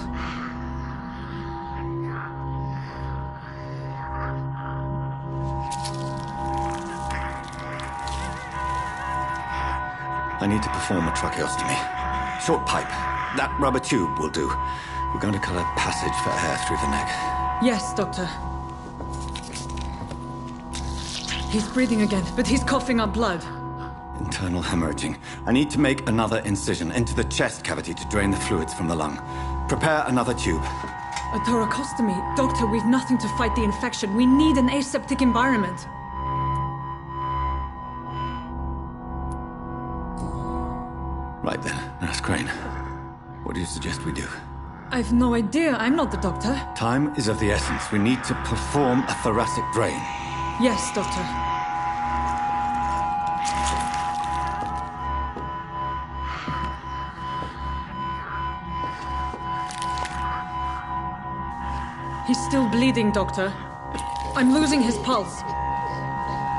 Speaker 1: I need to perform a tracheostomy. Short pipe. That rubber tube will do. We're going to cut a passage for air through the neck.
Speaker 10: Yes, Doctor. He's breathing again, but he's coughing up blood.
Speaker 1: Internal hemorrhaging. I need to make another incision into the chest cavity to drain the fluids from the lung. Prepare another tube.
Speaker 10: A thoracostomy? Doctor, we've nothing to fight the infection. We need an aseptic environment.
Speaker 1: Right then, Nurse Crane. What do you suggest we do?
Speaker 10: I've no idea. I'm not the doctor.
Speaker 1: Time is of the essence. We need to perform a thoracic drain.
Speaker 10: Yes, Doctor. He's still bleeding, Doctor. I'm losing his pulse.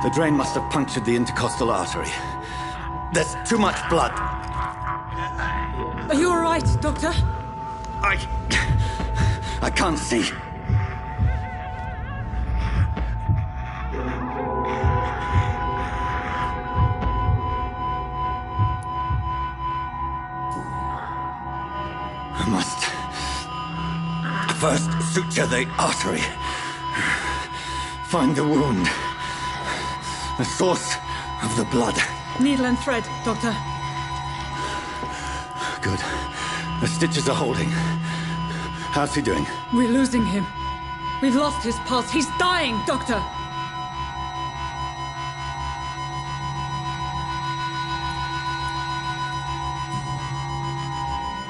Speaker 1: The drain must have punctured the intercostal artery. There's too much blood.
Speaker 10: Are you all right, Doctor?
Speaker 1: I can't see. I must first suture the artery. Find the wound. The source of the blood.
Speaker 10: Needle and thread, Doctor.
Speaker 1: Good. The stitches are holding. How's he doing?
Speaker 10: We're losing him. We've lost his pulse. He's dying, Doctor!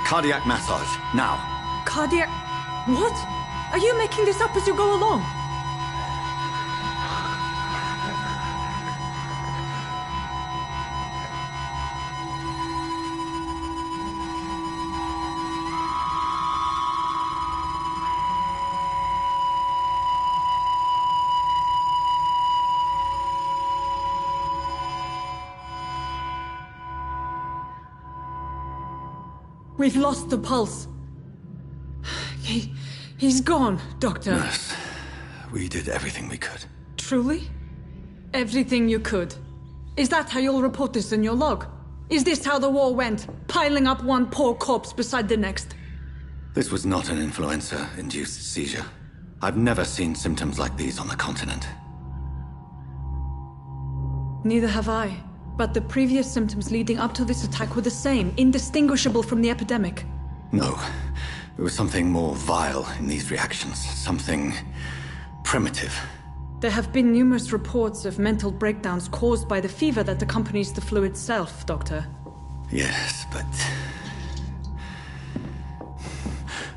Speaker 1: Cardiac massage, now.
Speaker 10: Cardiac... What? Are you making this up as you go along? We've lost the pulse. He's gone, Doctor.
Speaker 1: Nurse, we did everything we could.
Speaker 10: Truly? Everything you could? Is that how you'll report this in your log? Is this how the war went? Piling up one poor corpse beside the next?
Speaker 1: This was not an influenza-induced seizure. I've never seen symptoms like these on the continent.
Speaker 10: Neither have I. But the previous symptoms leading up to this attack were the same, indistinguishable from the epidemic.
Speaker 1: No. There was something more vile in these reactions. Something primitive.
Speaker 10: There have been numerous reports of mental breakdowns caused by the fever that accompanies the flu itself, Doctor.
Speaker 1: Yes, but...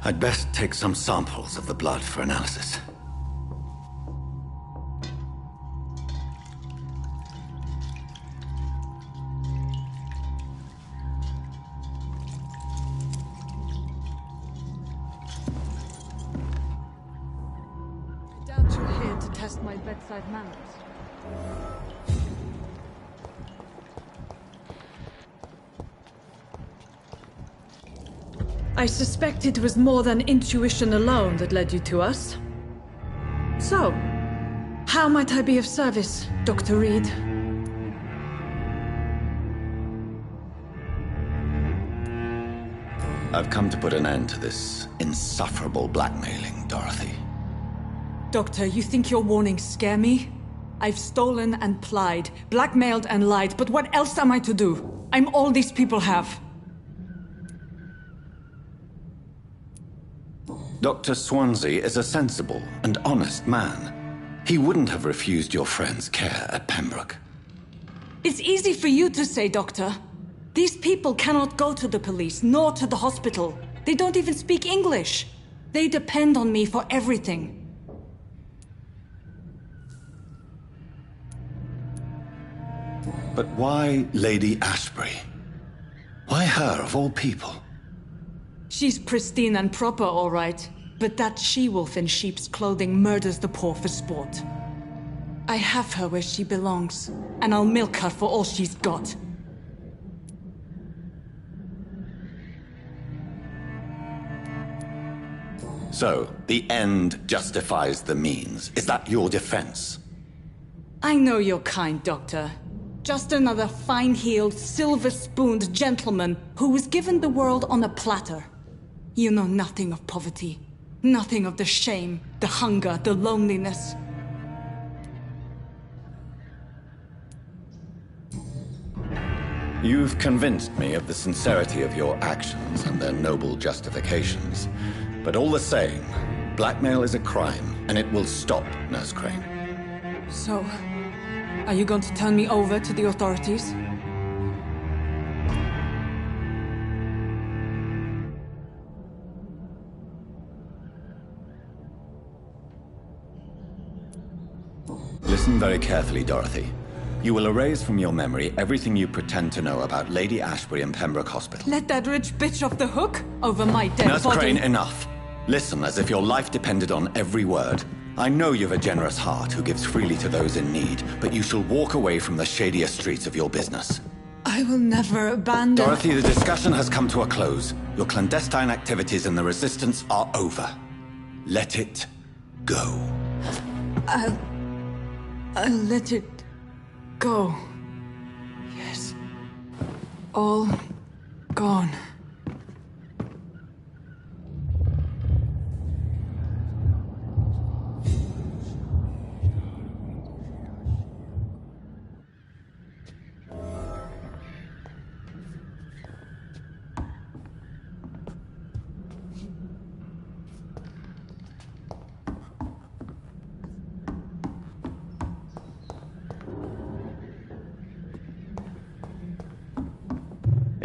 Speaker 1: I'd best take some samples of the blood for analysis.
Speaker 10: Test my bedside manners. I suspect it was more than intuition alone that led you to us. So, how might I be of service, Dr. Reed?
Speaker 1: I've come to put an end to this insufferable blackmailing, Dorothy.
Speaker 10: Doctor, you think your warnings scare me? I've stolen and plied, blackmailed and lied, but what else am I to do? I'm all these people have.
Speaker 1: Dr. Swansea is a sensible and honest man. He wouldn't have refused your friend's care at Pembroke.
Speaker 10: It's easy for you to say, Doctor. These people cannot go to the police, nor to the hospital. They don't even speak English. They depend on me for everything.
Speaker 1: But why Lady Ashbury? Why her, of all people?
Speaker 10: She's pristine and proper, all right. But that she-wolf in sheep's clothing murders the poor for sport. I have her where she belongs, and I'll milk her for all she's got.
Speaker 1: So, the end justifies the means. Is that your defense?
Speaker 10: I know you're kind, Doctor. Just another fine-heeled, silver-spooned gentleman who was given the world on a platter. You know nothing of poverty. Nothing of the shame, the hunger, the loneliness.
Speaker 1: You've convinced me of the sincerity of your actions and their noble justifications. But all the same, blackmail is a crime, and it will stop, Nurse Crane.
Speaker 10: So, are you going to turn me over to the authorities?
Speaker 1: Listen very carefully, Dorothy. You will erase from your memory everything you pretend to know about Lady Ashbury and Pembroke Hospital.
Speaker 10: Let that rich bitch off the hook over my dead
Speaker 1: Nurse
Speaker 10: body.
Speaker 1: Crane, enough. Listen as if your life depended on every word. I know you've a generous heart who gives freely to those in need, but you shall walk away from the shadier streets of your business.
Speaker 10: I will never abandon...
Speaker 1: Dorothy, the discussion has come to a close. Your clandestine activities in the Resistance are over. Let it go.
Speaker 10: I'll let it go. Yes. All gone.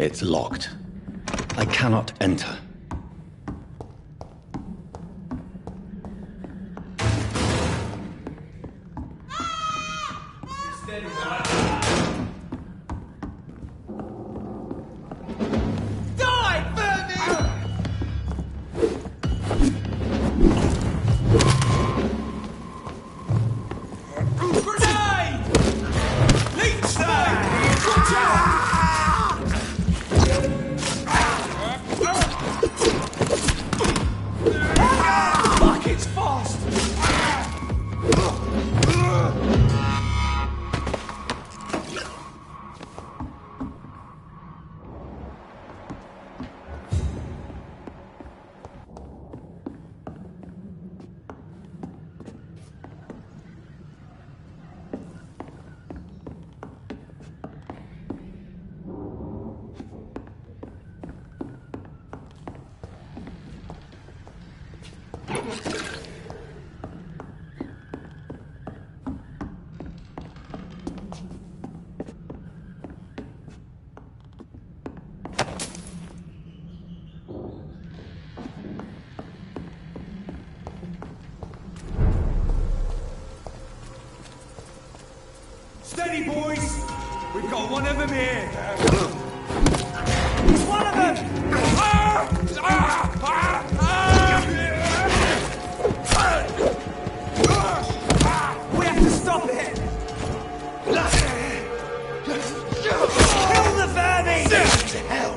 Speaker 1: It's locked. I cannot enter.
Speaker 7: Steady, boys! We've got one of them here! It's one of them! We have to stop it! Kill the vermin! To hell!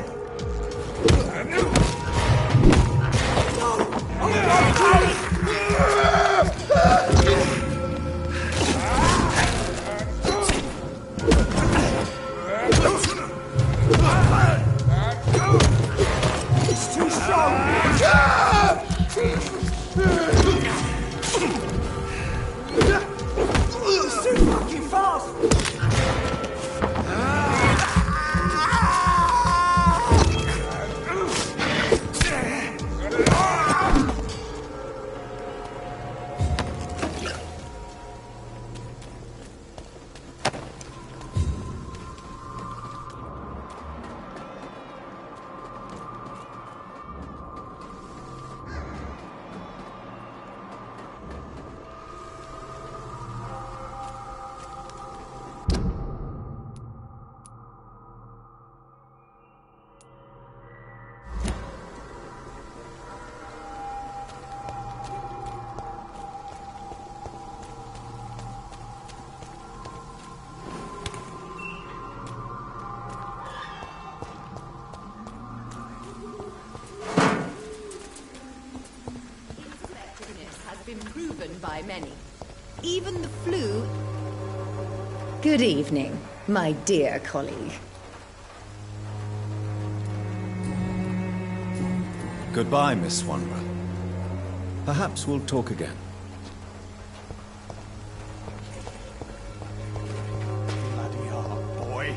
Speaker 11: by many. Even the flu... Good evening, my dear colleague.
Speaker 1: Goodbye, Miss Wanderer. Perhaps we'll talk again.
Speaker 6: Bloody hard, boy.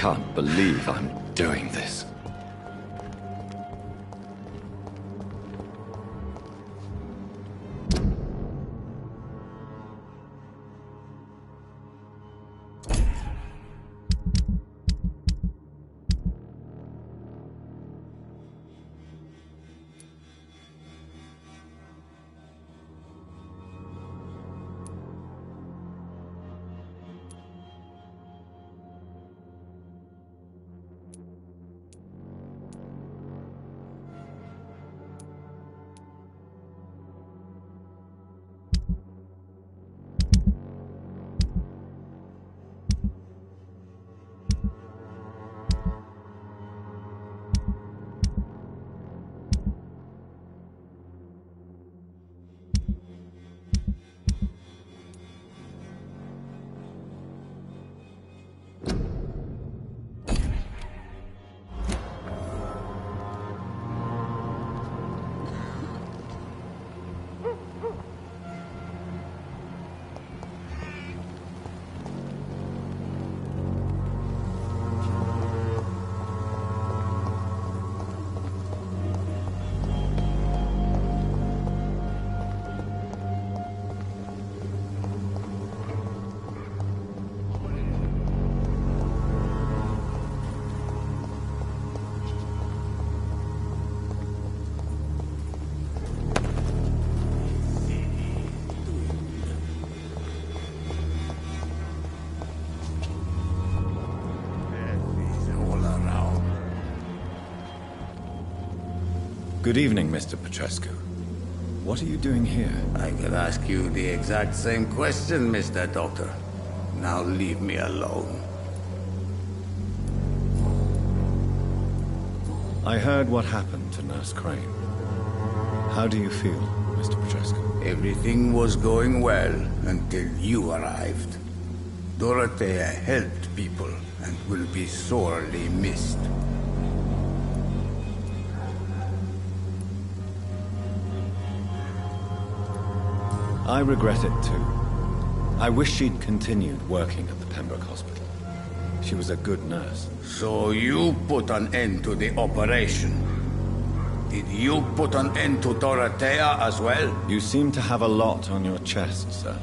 Speaker 1: can't believe I'm doing this. Good evening, Mr. Petrescu. What are you doing here?
Speaker 9: I could ask you the exact same question, Mr. Doctor. Now leave me alone.
Speaker 1: I heard what happened to Nurse Crane. How do you feel, Mr. Petrescu?
Speaker 9: Everything was going well until you arrived. Dorothea helped people and will be sorely missed.
Speaker 1: I regret it too. I wish she'd continued working at the Pembroke Hospital. She was a good nurse.
Speaker 9: So you put an end to the operation. Did you put an end to Dorothea as well?
Speaker 1: You seem to have a lot on your chest, sir.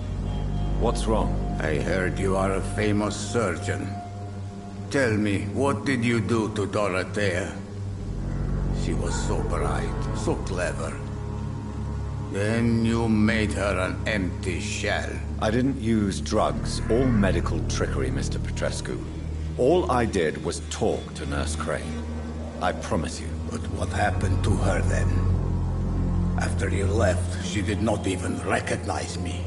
Speaker 1: What's wrong?
Speaker 9: I heard you are a famous surgeon. Tell me, what did you do to Dorothea? She was so bright, so clever. Then you made her an empty shell.
Speaker 1: I didn't use drugs or medical trickery, Mr. Petrescu. All I did was talk to Nurse Crane. I promise you.
Speaker 9: But what happened to her then? After you left, she did not even recognize me.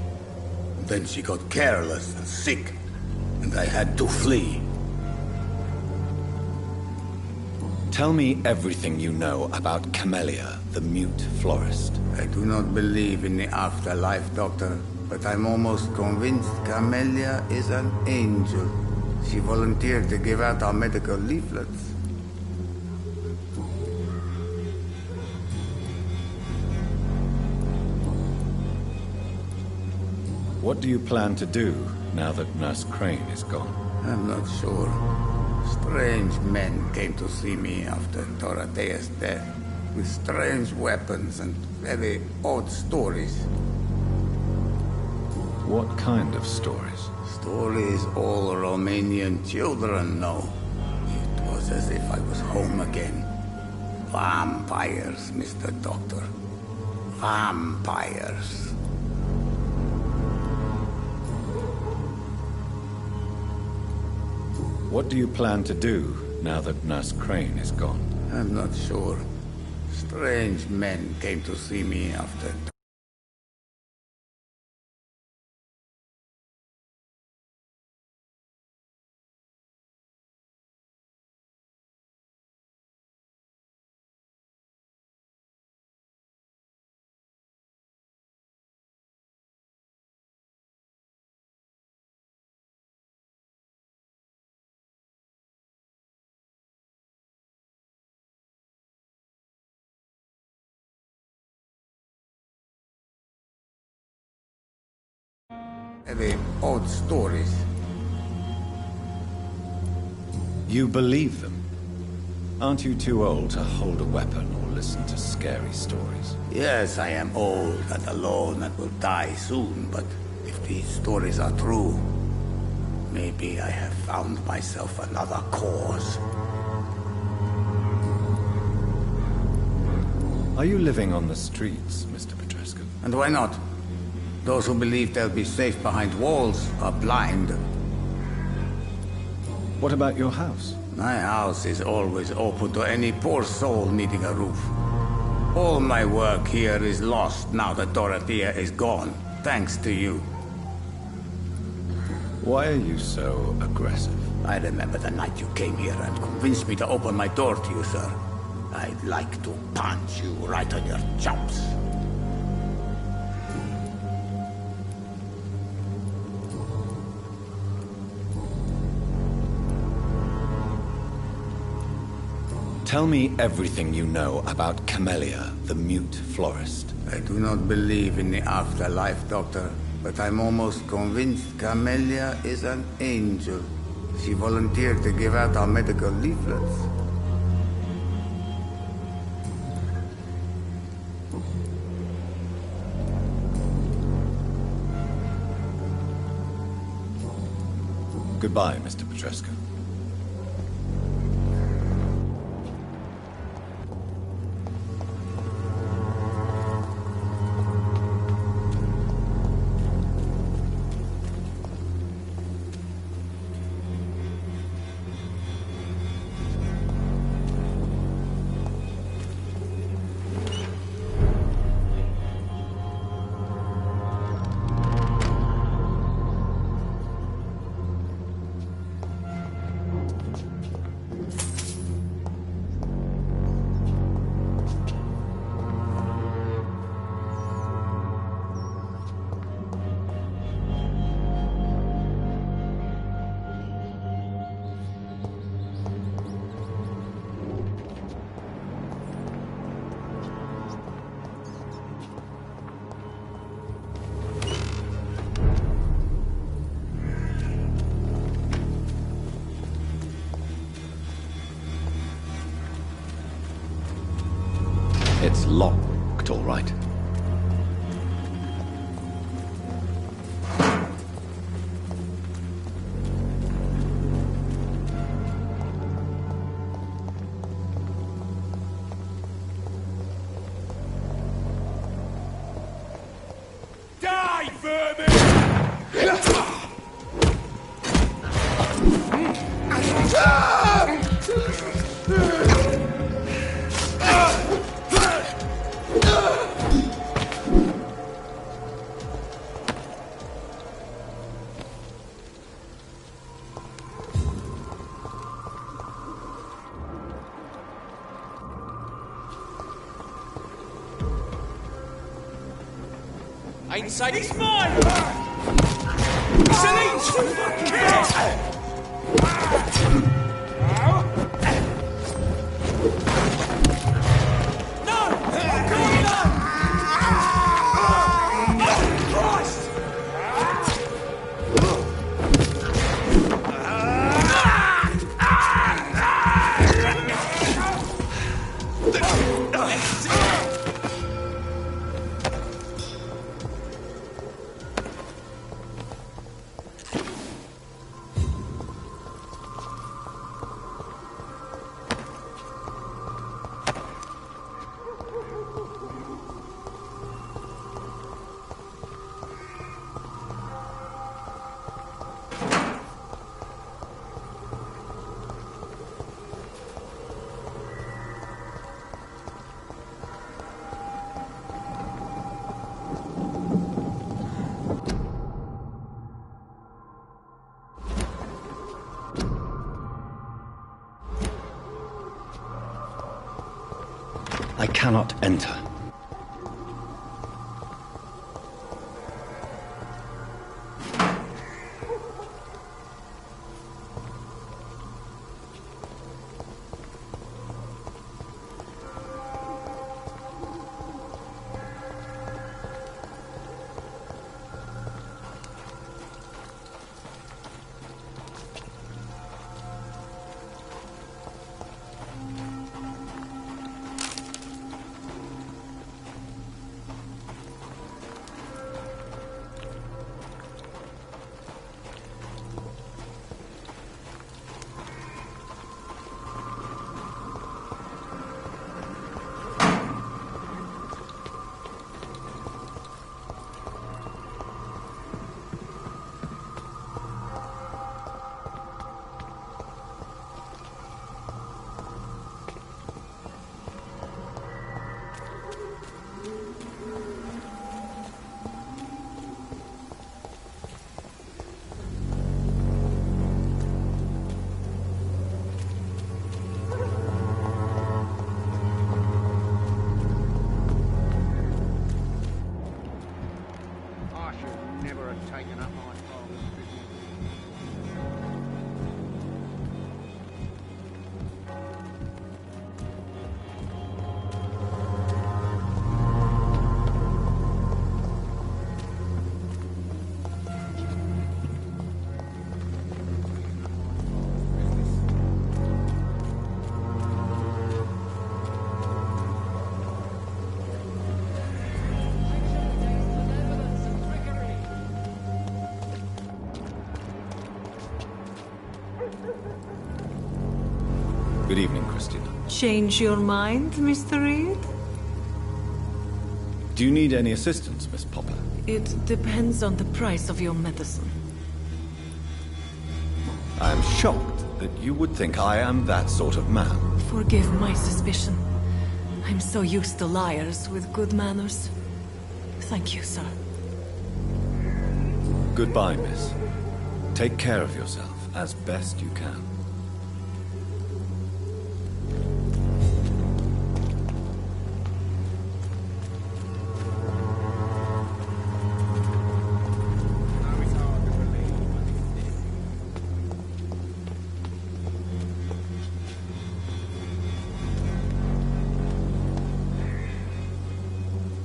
Speaker 9: Then she got careless and sick, and I had to flee.
Speaker 1: Tell me everything you know about Camellia, the mute florist.
Speaker 9: I do not believe in the afterlife, Doctor, but I'm almost convinced Camellia is an angel. She volunteered to give out our medical leaflets.
Speaker 1: What do you plan to do now that Nurse Crane is gone?
Speaker 9: I'm not sure. Strange men came to see me after Dorothea's death, with strange weapons and very odd stories.
Speaker 1: What kind of stories?
Speaker 9: Stories all Romanian children know. It was as if I was home again. Vampires, Mr. Doctor. Vampires.
Speaker 1: What do you plan to do now that Nurse Crane is gone?
Speaker 9: I'm not sure. Strange men came to see me after. Very odd stories.
Speaker 1: You believe them? Aren't you too old to hold a weapon or listen to scary stories?
Speaker 9: Yes, I am old and alone and will die soon, but if these stories are true, maybe I have found myself another cause.
Speaker 1: Are you living on the streets, Mr. Petrescu?
Speaker 9: And why not? Those who believe they'll be safe behind walls are blind.
Speaker 1: What about your house?
Speaker 9: My house is always open to any poor soul needing a roof. All my work here is lost now that Dorothea is gone, thanks to you.
Speaker 1: Why are you so aggressive?
Speaker 9: I remember the night you came here and convinced me to open my door to you, sir. I'd like to punch you right on your chops.
Speaker 1: Tell me everything you know about Camellia, the mute florist.
Speaker 9: I do not believe in the afterlife, Doctor, but I'm almost convinced Camellia is an angel. She volunteered to give out our medical leaflets.
Speaker 1: Goodbye, Mr. Petrescu. It's locked, all right.
Speaker 7: Die, vermin! Inside is mine! It's an ancient No! I'm going on! Oh, Christ!
Speaker 1: I cannot enter.
Speaker 8: taken up my father's business.
Speaker 1: Good evening, Christina.
Speaker 5: Change your mind, Mr. Reed?
Speaker 1: Do you need any assistance, Miss Popper?
Speaker 5: It depends on the price of your medicine.
Speaker 1: I am shocked that you would think I am that sort of man.
Speaker 5: Forgive my suspicion. I'm so used to liars with good manners. Thank you, sir.
Speaker 1: Goodbye, miss. Take care of yourself as best you can.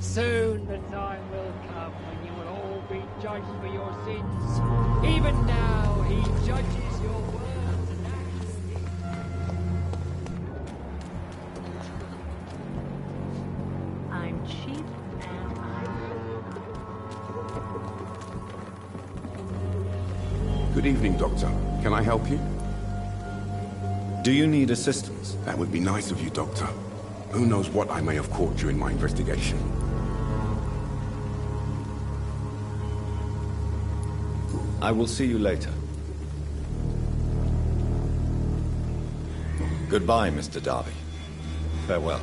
Speaker 12: Soon the time will come when you will all be judged for your sins. Even now, he judges your words and acts.
Speaker 5: I'm cheap and
Speaker 3: Good evening, Doctor. Can I help you?
Speaker 1: Do you need assistance?
Speaker 3: That would be nice of you, Doctor. Who knows what I may have caught during my investigation.
Speaker 1: I will see you later. Goodbye, Mr. Darby. Farewell.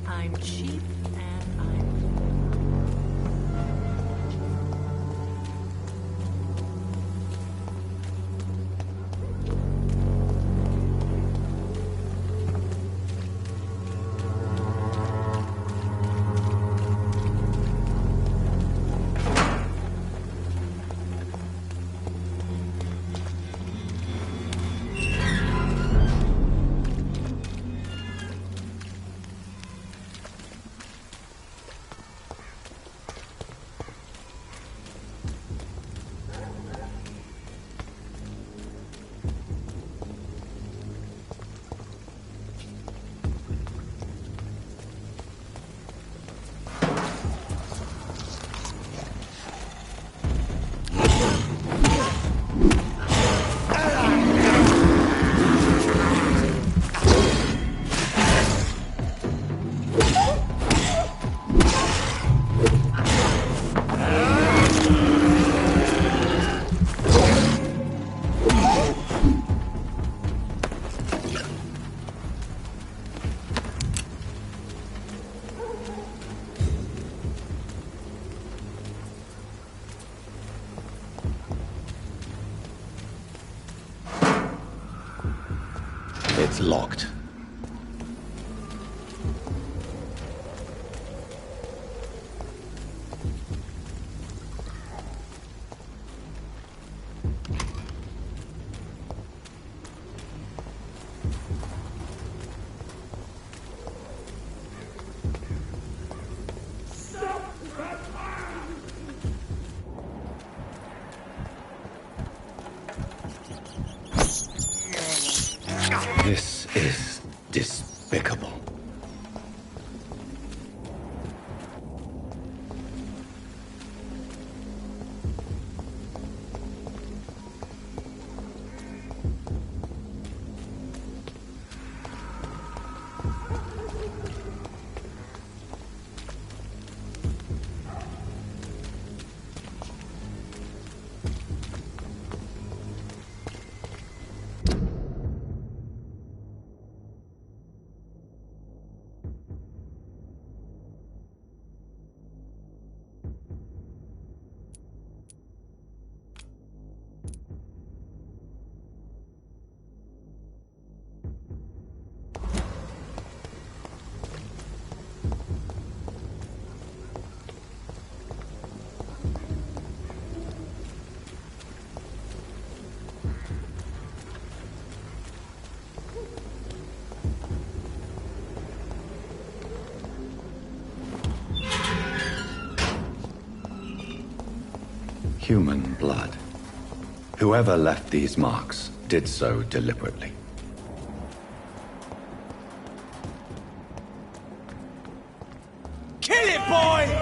Speaker 5: I'm cheap and
Speaker 1: It's locked. This is despicable. human blood. Whoever left these marks did so deliberately.
Speaker 7: Kill it, boy!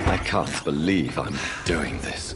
Speaker 1: I can't believe I'm doing this.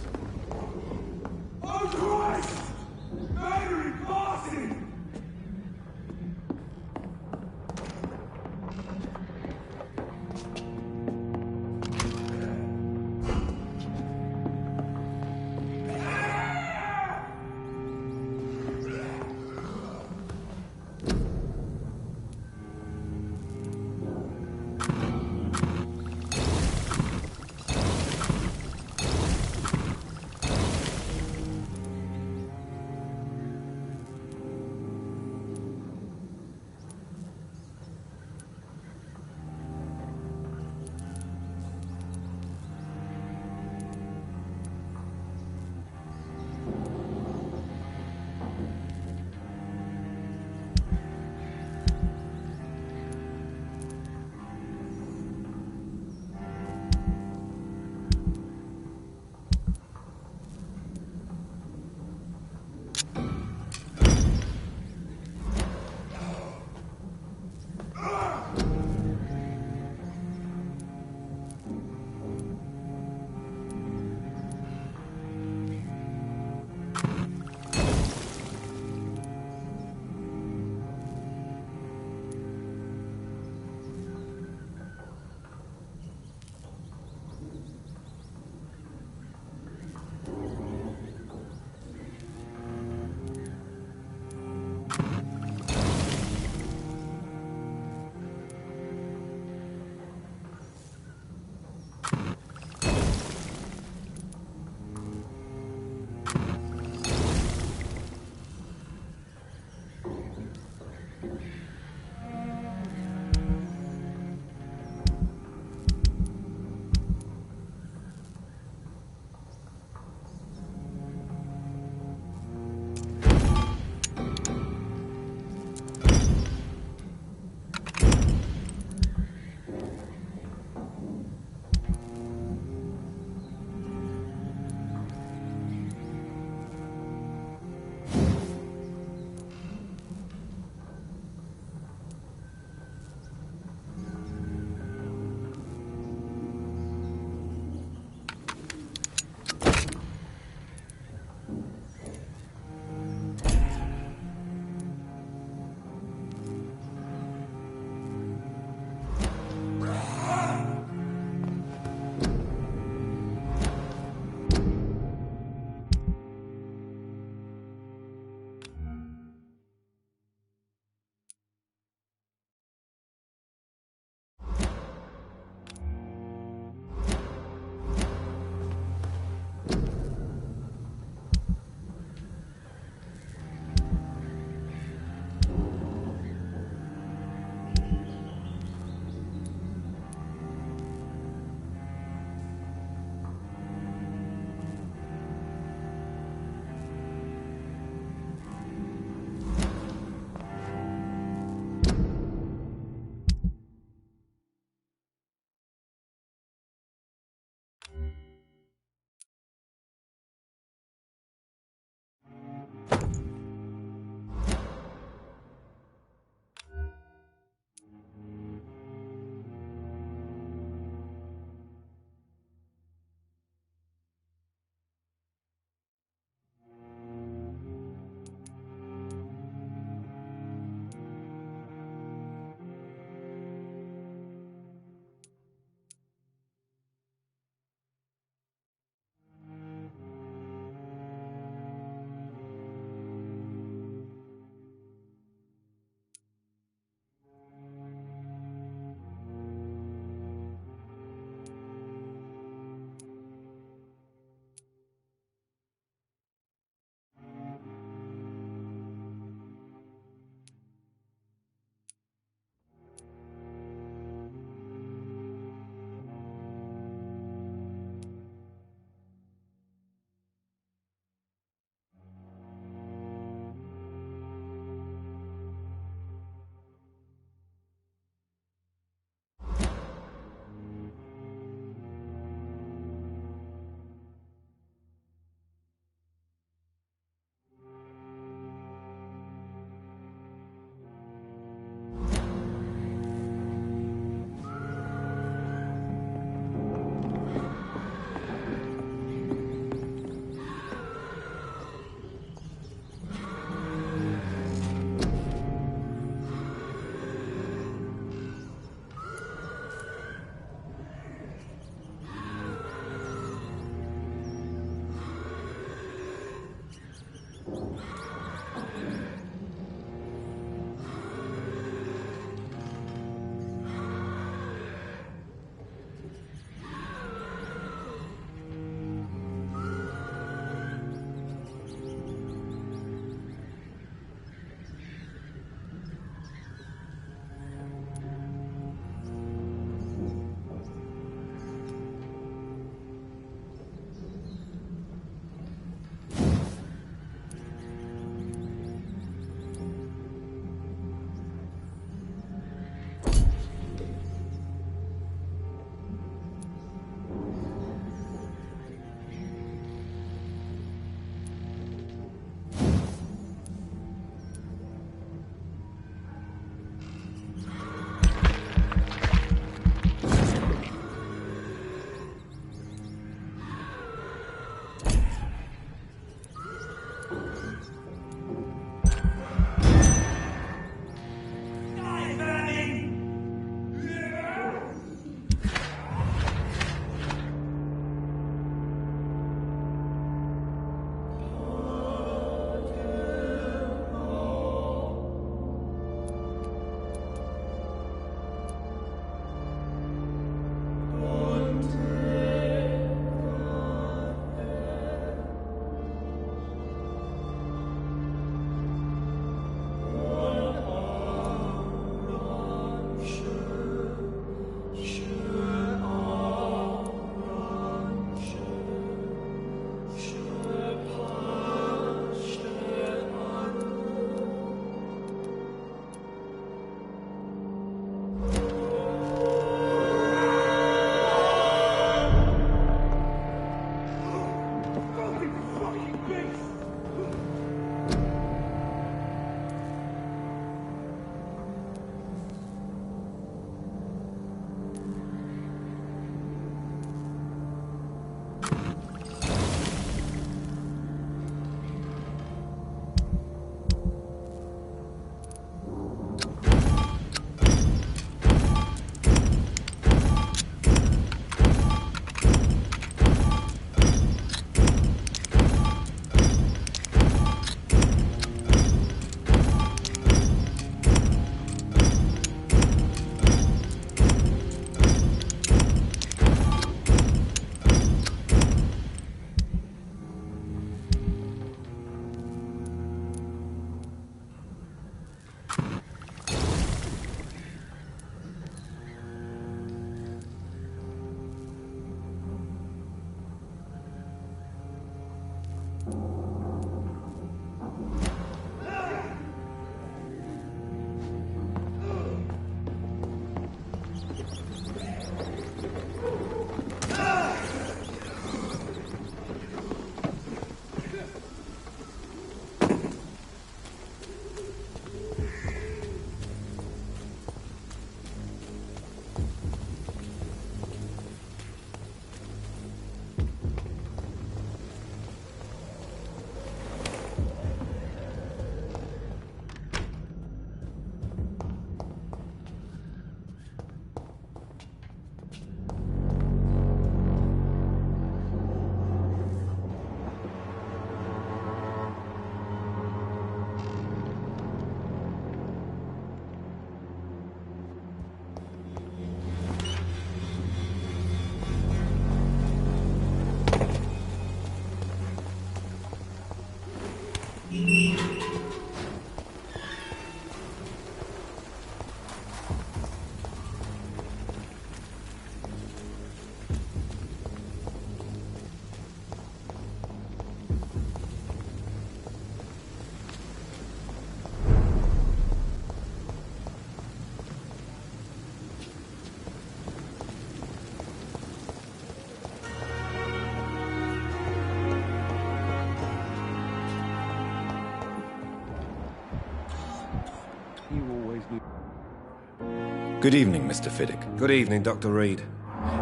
Speaker 1: Good evening, Mr. Fiddick.
Speaker 2: Good evening, Dr. Reed.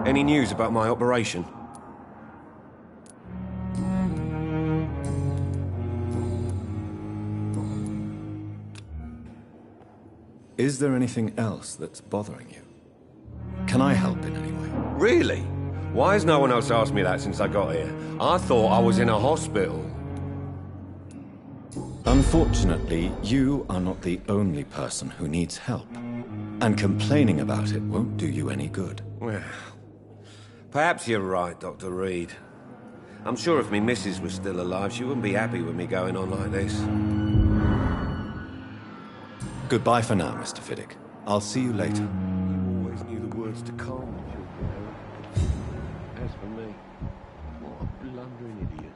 Speaker 2: Any news about my operation?
Speaker 1: Is there anything else that's bothering you? Can I help in any way?
Speaker 2: Really? Why has no one else asked me that since I got here? I thought I was in a hospital.
Speaker 1: Unfortunately, you are not the only person who needs help. And complaining about it won't do you any good.
Speaker 2: Well, perhaps you're right, Dr. Reed. I'm sure if me missus was still alive, she wouldn't be happy with me going on like this.
Speaker 1: Goodbye for now, Mr. Fiddick. I'll see you later.
Speaker 2: You always knew the words to calm the children, Eric. As for me, what a blundering idiot.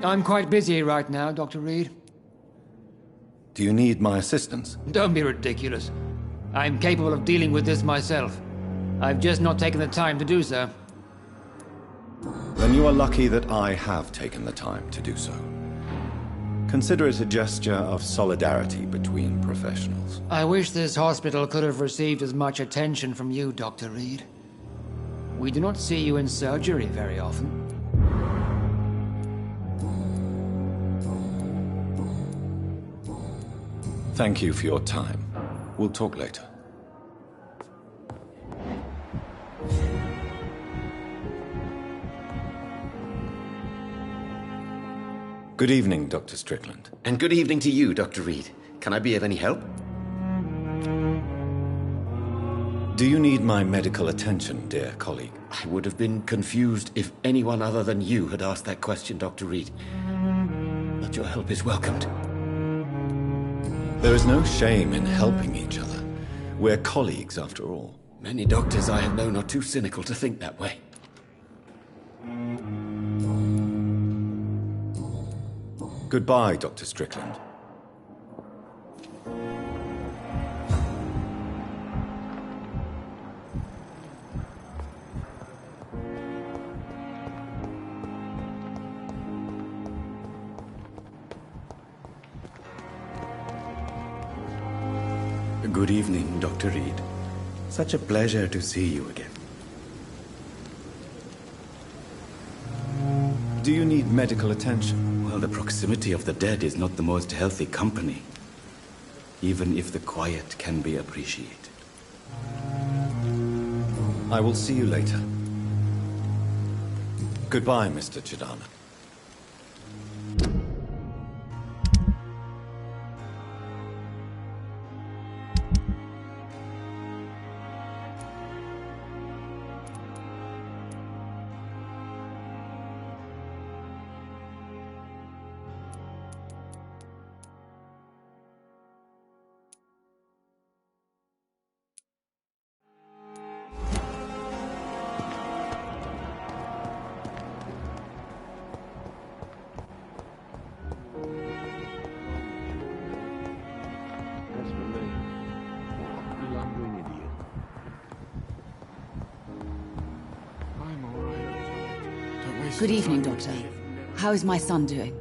Speaker 4: I'm quite busy right now, Dr. Reed.
Speaker 1: Do you need my assistance?
Speaker 4: Don't be ridiculous. I'm capable of dealing with this myself. I've just not taken the time to do so.
Speaker 1: Then you are lucky that I have taken the time to do so. Consider it a gesture of solidarity between professionals.
Speaker 4: I wish this hospital could have received as much attention from you, Dr. Reed. We do not see you in surgery very often.
Speaker 1: Thank you for your time. We'll talk later. Good evening, Dr. Strickland.
Speaker 13: And good evening to you, Dr. Reed. Can I be of any help?
Speaker 1: Do you need my medical attention, dear colleague?
Speaker 13: I would have been confused if anyone other than you had asked that question, Dr. Reed. But your help is welcomed.
Speaker 1: There is no shame in helping each other. We're colleagues, after all.
Speaker 13: Many doctors I have known are too cynical to think that way.
Speaker 1: Goodbye, Dr. Strickland.
Speaker 13: Good evening, Dr. Reed. Such a pleasure to see you again.
Speaker 1: Do you need medical attention?
Speaker 13: Well, the proximity of the dead is not the most healthy company, even if the quiet can be appreciated.
Speaker 1: I will see you later. Goodbye, Mr. Chidana.
Speaker 14: Good evening, Doctor. How is my son doing?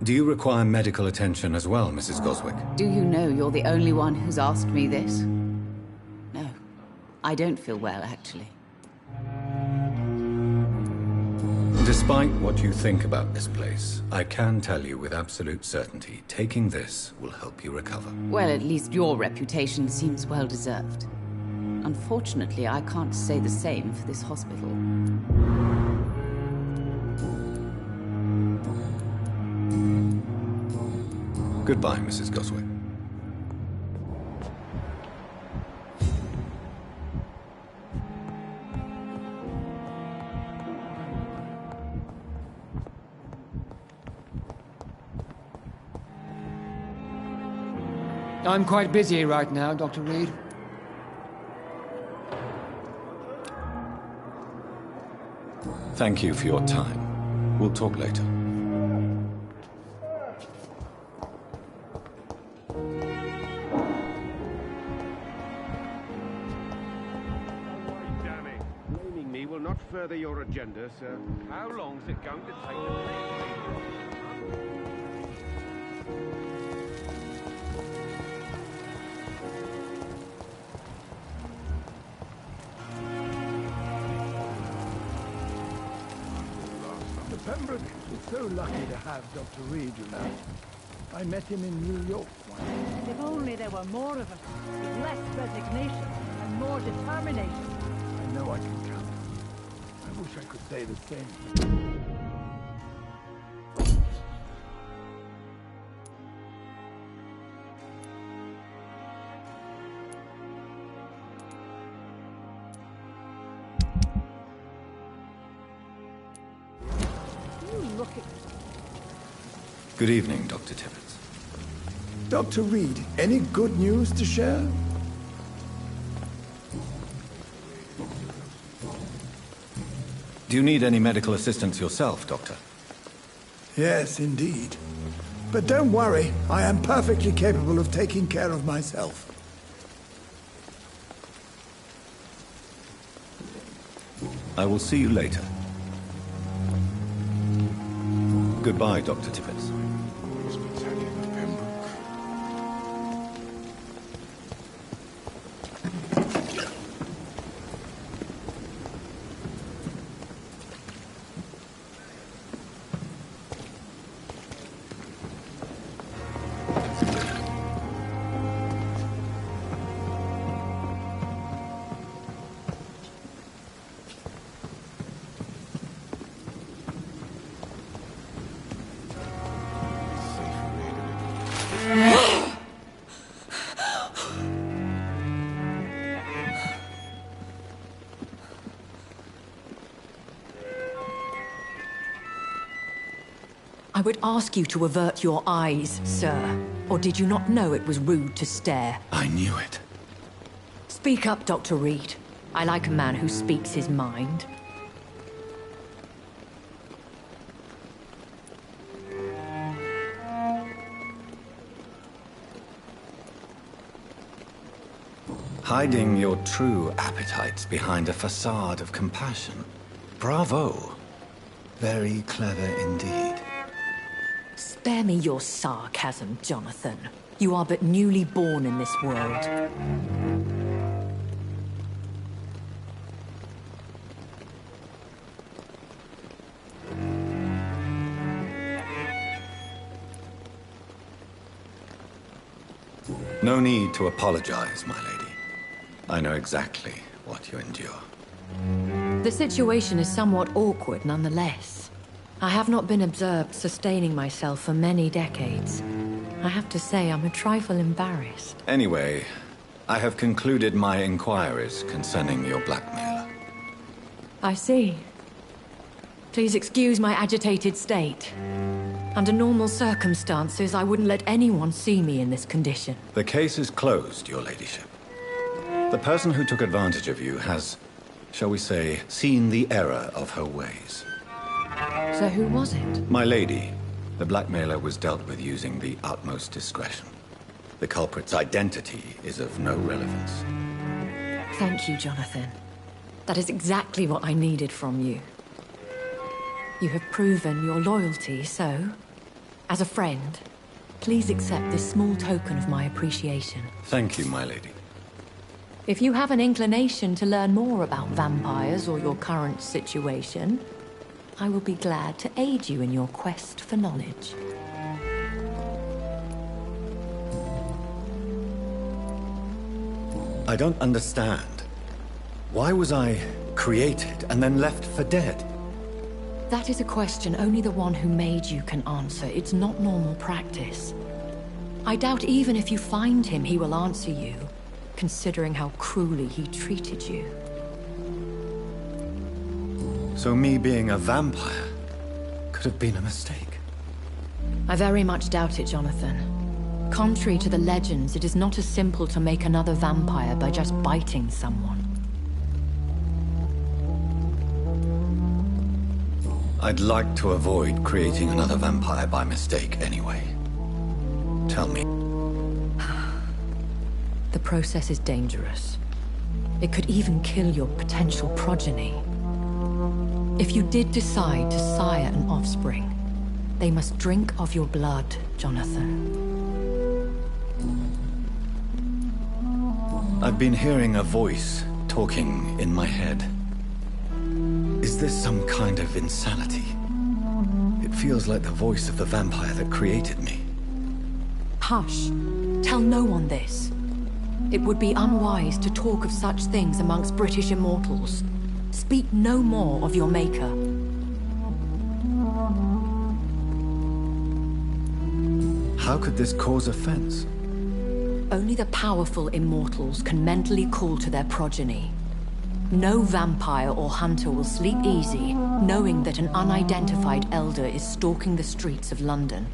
Speaker 1: Do you require medical attention as well, Mrs. Goswick?
Speaker 14: Do you know you're the only one who's asked me this? No. I don't feel well, actually.
Speaker 1: Despite what you think about this place, I can tell you with absolute certainty, taking this will help you recover.
Speaker 14: Well, at least your reputation seems well deserved. Unfortunately, I can't say the same for this hospital.
Speaker 1: Goodbye, Mrs. Goswick.
Speaker 4: I'm quite busy right now, Dr. Reed.
Speaker 1: Thank you for your time. We'll talk later.
Speaker 2: Damn it. Blaming me will not further your agenda, sir. How long's it going to take to
Speaker 15: Dr. Pembroke is so lucky to have Dr. Reed, you know. I met him in New York once.
Speaker 16: If only there were more of us, with less resignation and more determination.
Speaker 15: I know I can count. I wish I could say the same.
Speaker 16: You look at...
Speaker 1: Good evening, Dr. Tibbets.
Speaker 15: Dr. Reed, any good news to share?
Speaker 1: Do you need any medical assistance yourself, Doctor?
Speaker 15: Yes, indeed. But don't worry, I am perfectly capable of taking care of myself.
Speaker 1: I will see you later. Goodbye, Dr. Tibbets.
Speaker 17: I would ask you to avert your eyes, sir. Or did you not know it was rude to stare?
Speaker 1: I knew it.
Speaker 17: Speak up, Dr. Reed. I like a man who speaks his mind.
Speaker 1: Hiding your true appetites behind a facade of compassion. Bravo. Very clever indeed.
Speaker 17: Spare me your sarcasm, Jonathan. You are but newly born in this world.
Speaker 1: No need to apologize, my lady. I know exactly what you endure.
Speaker 17: The situation is somewhat awkward nonetheless. I have not been observed sustaining myself for many decades. I have to say I'm a trifle embarrassed.
Speaker 1: Anyway, I have concluded my inquiries concerning your blackmailer.
Speaker 17: I see. Please excuse my agitated state. Under normal circumstances, I wouldn't let anyone see me in this condition.
Speaker 1: The case is closed, your ladyship. The person who took advantage of you has, shall we say, seen the error of her ways.
Speaker 17: So who was it?
Speaker 1: My lady, the blackmailer was dealt with using the utmost discretion. The culprit's identity is of no relevance.
Speaker 17: Thank you, Jonathan. That is exactly what I needed from you. You have proven your loyalty, so, as a friend, please accept this small token of my appreciation.
Speaker 1: Thank you, my lady.
Speaker 17: If you have an inclination to learn more about vampires or your current situation, I will be glad to aid you in your quest for knowledge.
Speaker 1: I don't understand. Why was I created and then left for dead?
Speaker 17: That is a question only the one who made you can answer. It's not normal practice. I doubt even if you find him, he will answer you, considering how cruelly he treated you.
Speaker 1: So me being a vampire could have been a mistake.
Speaker 17: I very much doubt it, Jonathan. Contrary to the legends, it is not as simple to make another vampire by just biting someone.
Speaker 1: I'd like to avoid creating another vampire by mistake anyway. Tell me.
Speaker 17: The process is dangerous. It could even kill your potential progeny. If you did decide to sire an offspring, they must drink of your blood, Jonathan.
Speaker 1: I've been hearing a voice talking in my head. Is this some kind of insanity? It feels like the voice of the vampire that created me.
Speaker 17: Hush. Tell no one this. It would be unwise to talk of such things amongst British immortals. Speak no more of your maker.
Speaker 1: How could this cause offense?
Speaker 17: Only the powerful immortals can mentally call to their progeny. No vampire or hunter will sleep easy, knowing that an unidentified elder is stalking the streets of London.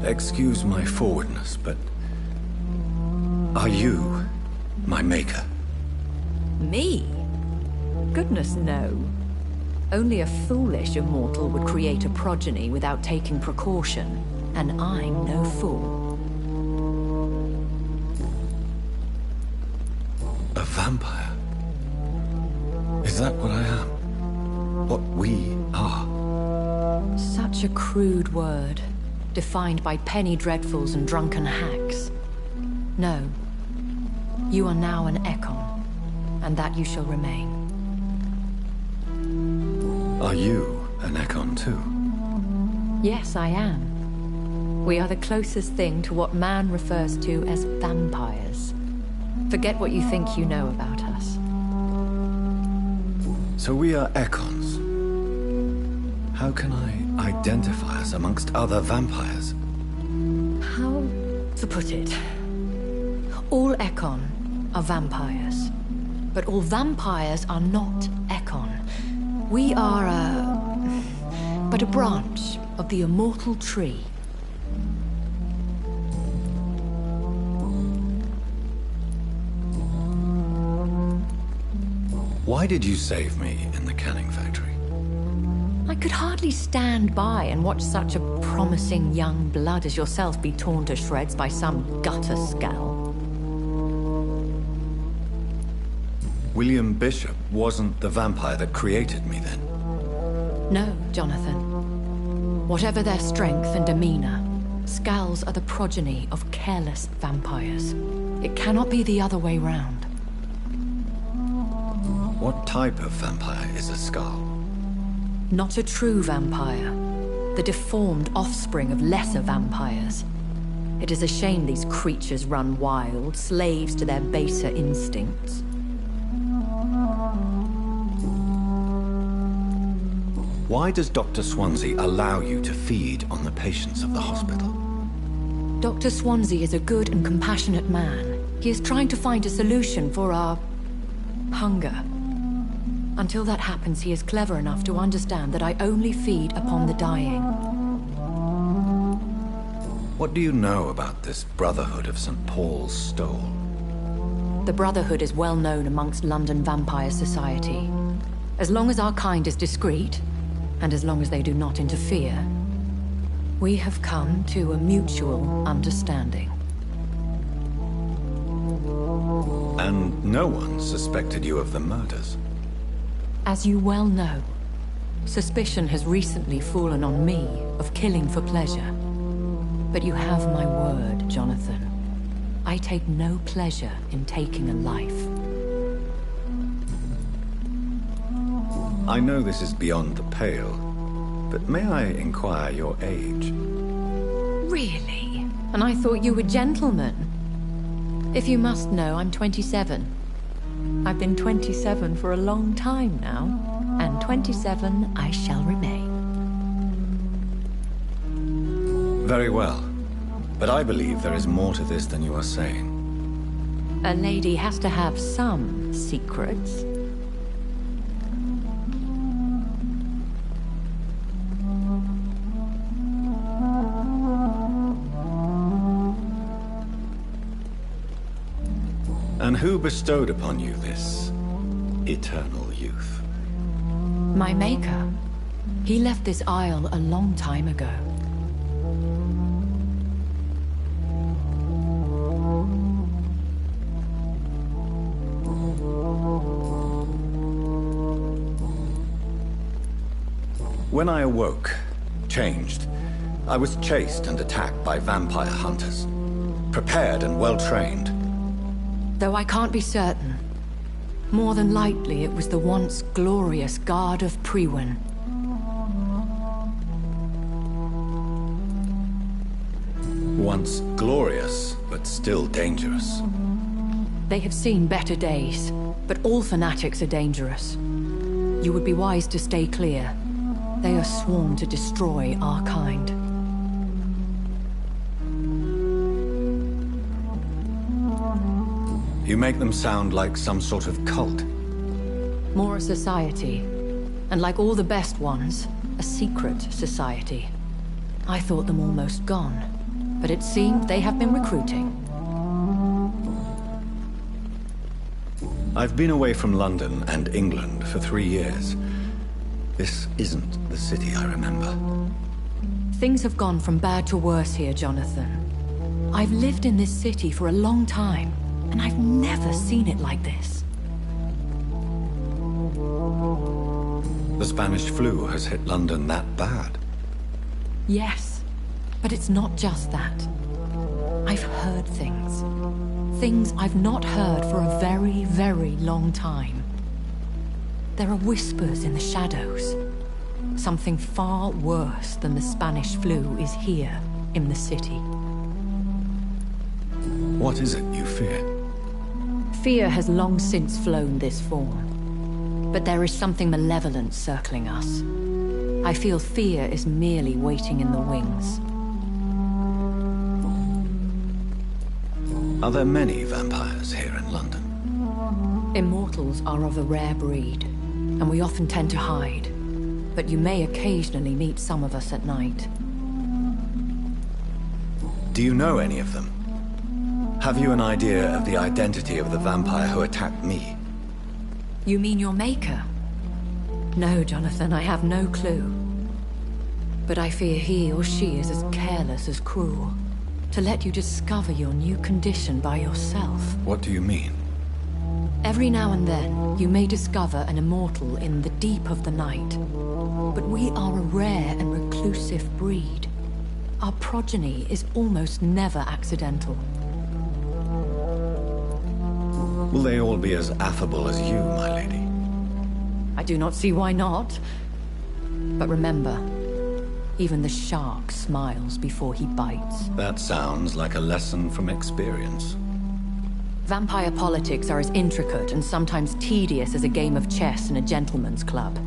Speaker 1: Excuse my forwardness, but... are you my maker?
Speaker 17: Me? Goodness, no. Only a foolish immortal would create a progeny without taking precaution, and I'm no fool.
Speaker 1: A vampire? Is that what I am? What we are?
Speaker 17: Such a crude word, defined by penny dreadfuls and drunken hacks. No. You are now an Ekon, and that you shall remain.
Speaker 1: Are you an Ekon too?
Speaker 17: Yes, I am. We are the closest thing to what man refers to as vampires. Forget what you think you know about us.
Speaker 1: So we are Ekons. How can I identify us amongst other vampires?
Speaker 17: How to put it? All Ekon are vampires. But all vampires are not Ekon. We are but a branch of the immortal tree.
Speaker 1: Why did you save me in the canning factory?
Speaker 17: I could hardly stand by and watch such a promising young blood as yourself be torn to shreds by some gutter scowl.
Speaker 1: William Bishop wasn't the vampire that created me then?
Speaker 17: No, Jonathan. Whatever their strength and demeanor, Skulls are the progeny of careless vampires. It cannot be the other way round.
Speaker 1: What type of vampire is a Skull?
Speaker 17: Not a true vampire. The deformed offspring of lesser vampires. It is a shame these creatures run wild, slaves to their baser instincts.
Speaker 1: Why does Dr. Swansea allow you to feed on the patients of the hospital?
Speaker 17: Dr. Swansea is a good and compassionate man. He is trying to find a solution for our hunger. Until that happens, he is clever enough to understand that I only feed upon the dying.
Speaker 1: What do you know about this Brotherhood of St. Paul's Stole?
Speaker 17: The Brotherhood is well known amongst London Vampire Society. As long as our kind is discreet, and as long as they do not interfere, we have come to a mutual understanding.
Speaker 1: And no one suspected you of the murders?
Speaker 17: As you well know, suspicion has recently fallen on me of killing for pleasure. But you have my word, Jonathan. I take no pleasure in taking a life.
Speaker 1: I know this is beyond the pale, but may I inquire your age?
Speaker 17: Really? And I thought you were gentlemen. If you must know, I'm 27. I've been 27 for a long time now, and 27 I shall remain.
Speaker 1: Very well, but I believe there is more to this than you are saying.
Speaker 17: A lady has to have some secrets.
Speaker 1: And who bestowed upon you this eternal youth?
Speaker 17: My maker. He left this isle a long time ago.
Speaker 1: When I awoke, changed, I was chased and attacked by vampire hunters. Prepared and well-trained.
Speaker 17: Though I can't be certain, more than likely it was the once glorious Guard of Priwen.
Speaker 1: Once glorious, but still dangerous.
Speaker 17: They have seen better days, but all fanatics are dangerous. You would be wise to stay clear. They are sworn to destroy our kind.
Speaker 1: You make them sound like some sort of cult.
Speaker 17: More a society, and like all the best ones, a secret society. I thought them almost gone, but it seemed they have been recruiting.
Speaker 1: I've been away from London and England for 3 years. This isn't the city I remember.
Speaker 17: Things have gone from bad to worse here, Jonathan. I've lived in this city for a long time, and I've never seen it like this.
Speaker 1: The Spanish flu has hit London that bad.
Speaker 17: Yes, but it's not just that. I've heard things. Things I've not heard for a very, very long time. There are whispers in the shadows. Something far worse than the Spanish flu is here in the city.
Speaker 1: What is it you fear?
Speaker 17: Fear has long since flown this form. But there is something malevolent circling us. I feel fear is merely waiting in the wings.
Speaker 1: Are there many vampires here in London?
Speaker 17: Immortals are of a rare breed, and we often tend to hide. But you may occasionally meet some of us at night.
Speaker 1: Do you know any of them? Have you an idea of the identity of the vampire who attacked me?
Speaker 17: You mean your maker? No, Jonathan, I have no clue. But I fear he or she is as careless as cruel. To let you discover your new condition by yourself.
Speaker 1: What do you mean?
Speaker 17: Every now and then, you may discover an immortal in the deep of the night. But we are a rare and reclusive breed. Our progeny is almost never accidental.
Speaker 1: Will they all be as affable as you, my lady?
Speaker 17: I do not see why not. But remember, even the shark smiles before he bites.
Speaker 1: That sounds like a lesson from experience.
Speaker 17: Vampire politics are as intricate and sometimes tedious as a game of chess in a gentleman's club.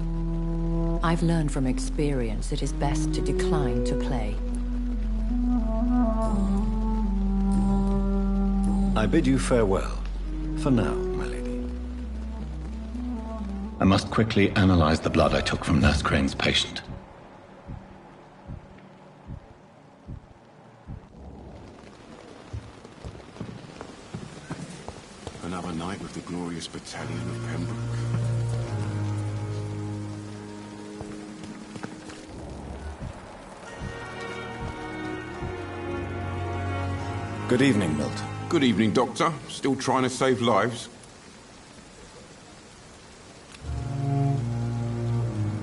Speaker 17: I've learned from experience it is best to decline to play.
Speaker 1: I bid you farewell. For now, my lady. I must quickly analyze the blood I took from Nurse Crane's patient.
Speaker 3: Another night with the glorious battalion of Pembroke.
Speaker 1: Good evening, Milton.
Speaker 3: Good evening, Doctor. Still trying to save lives?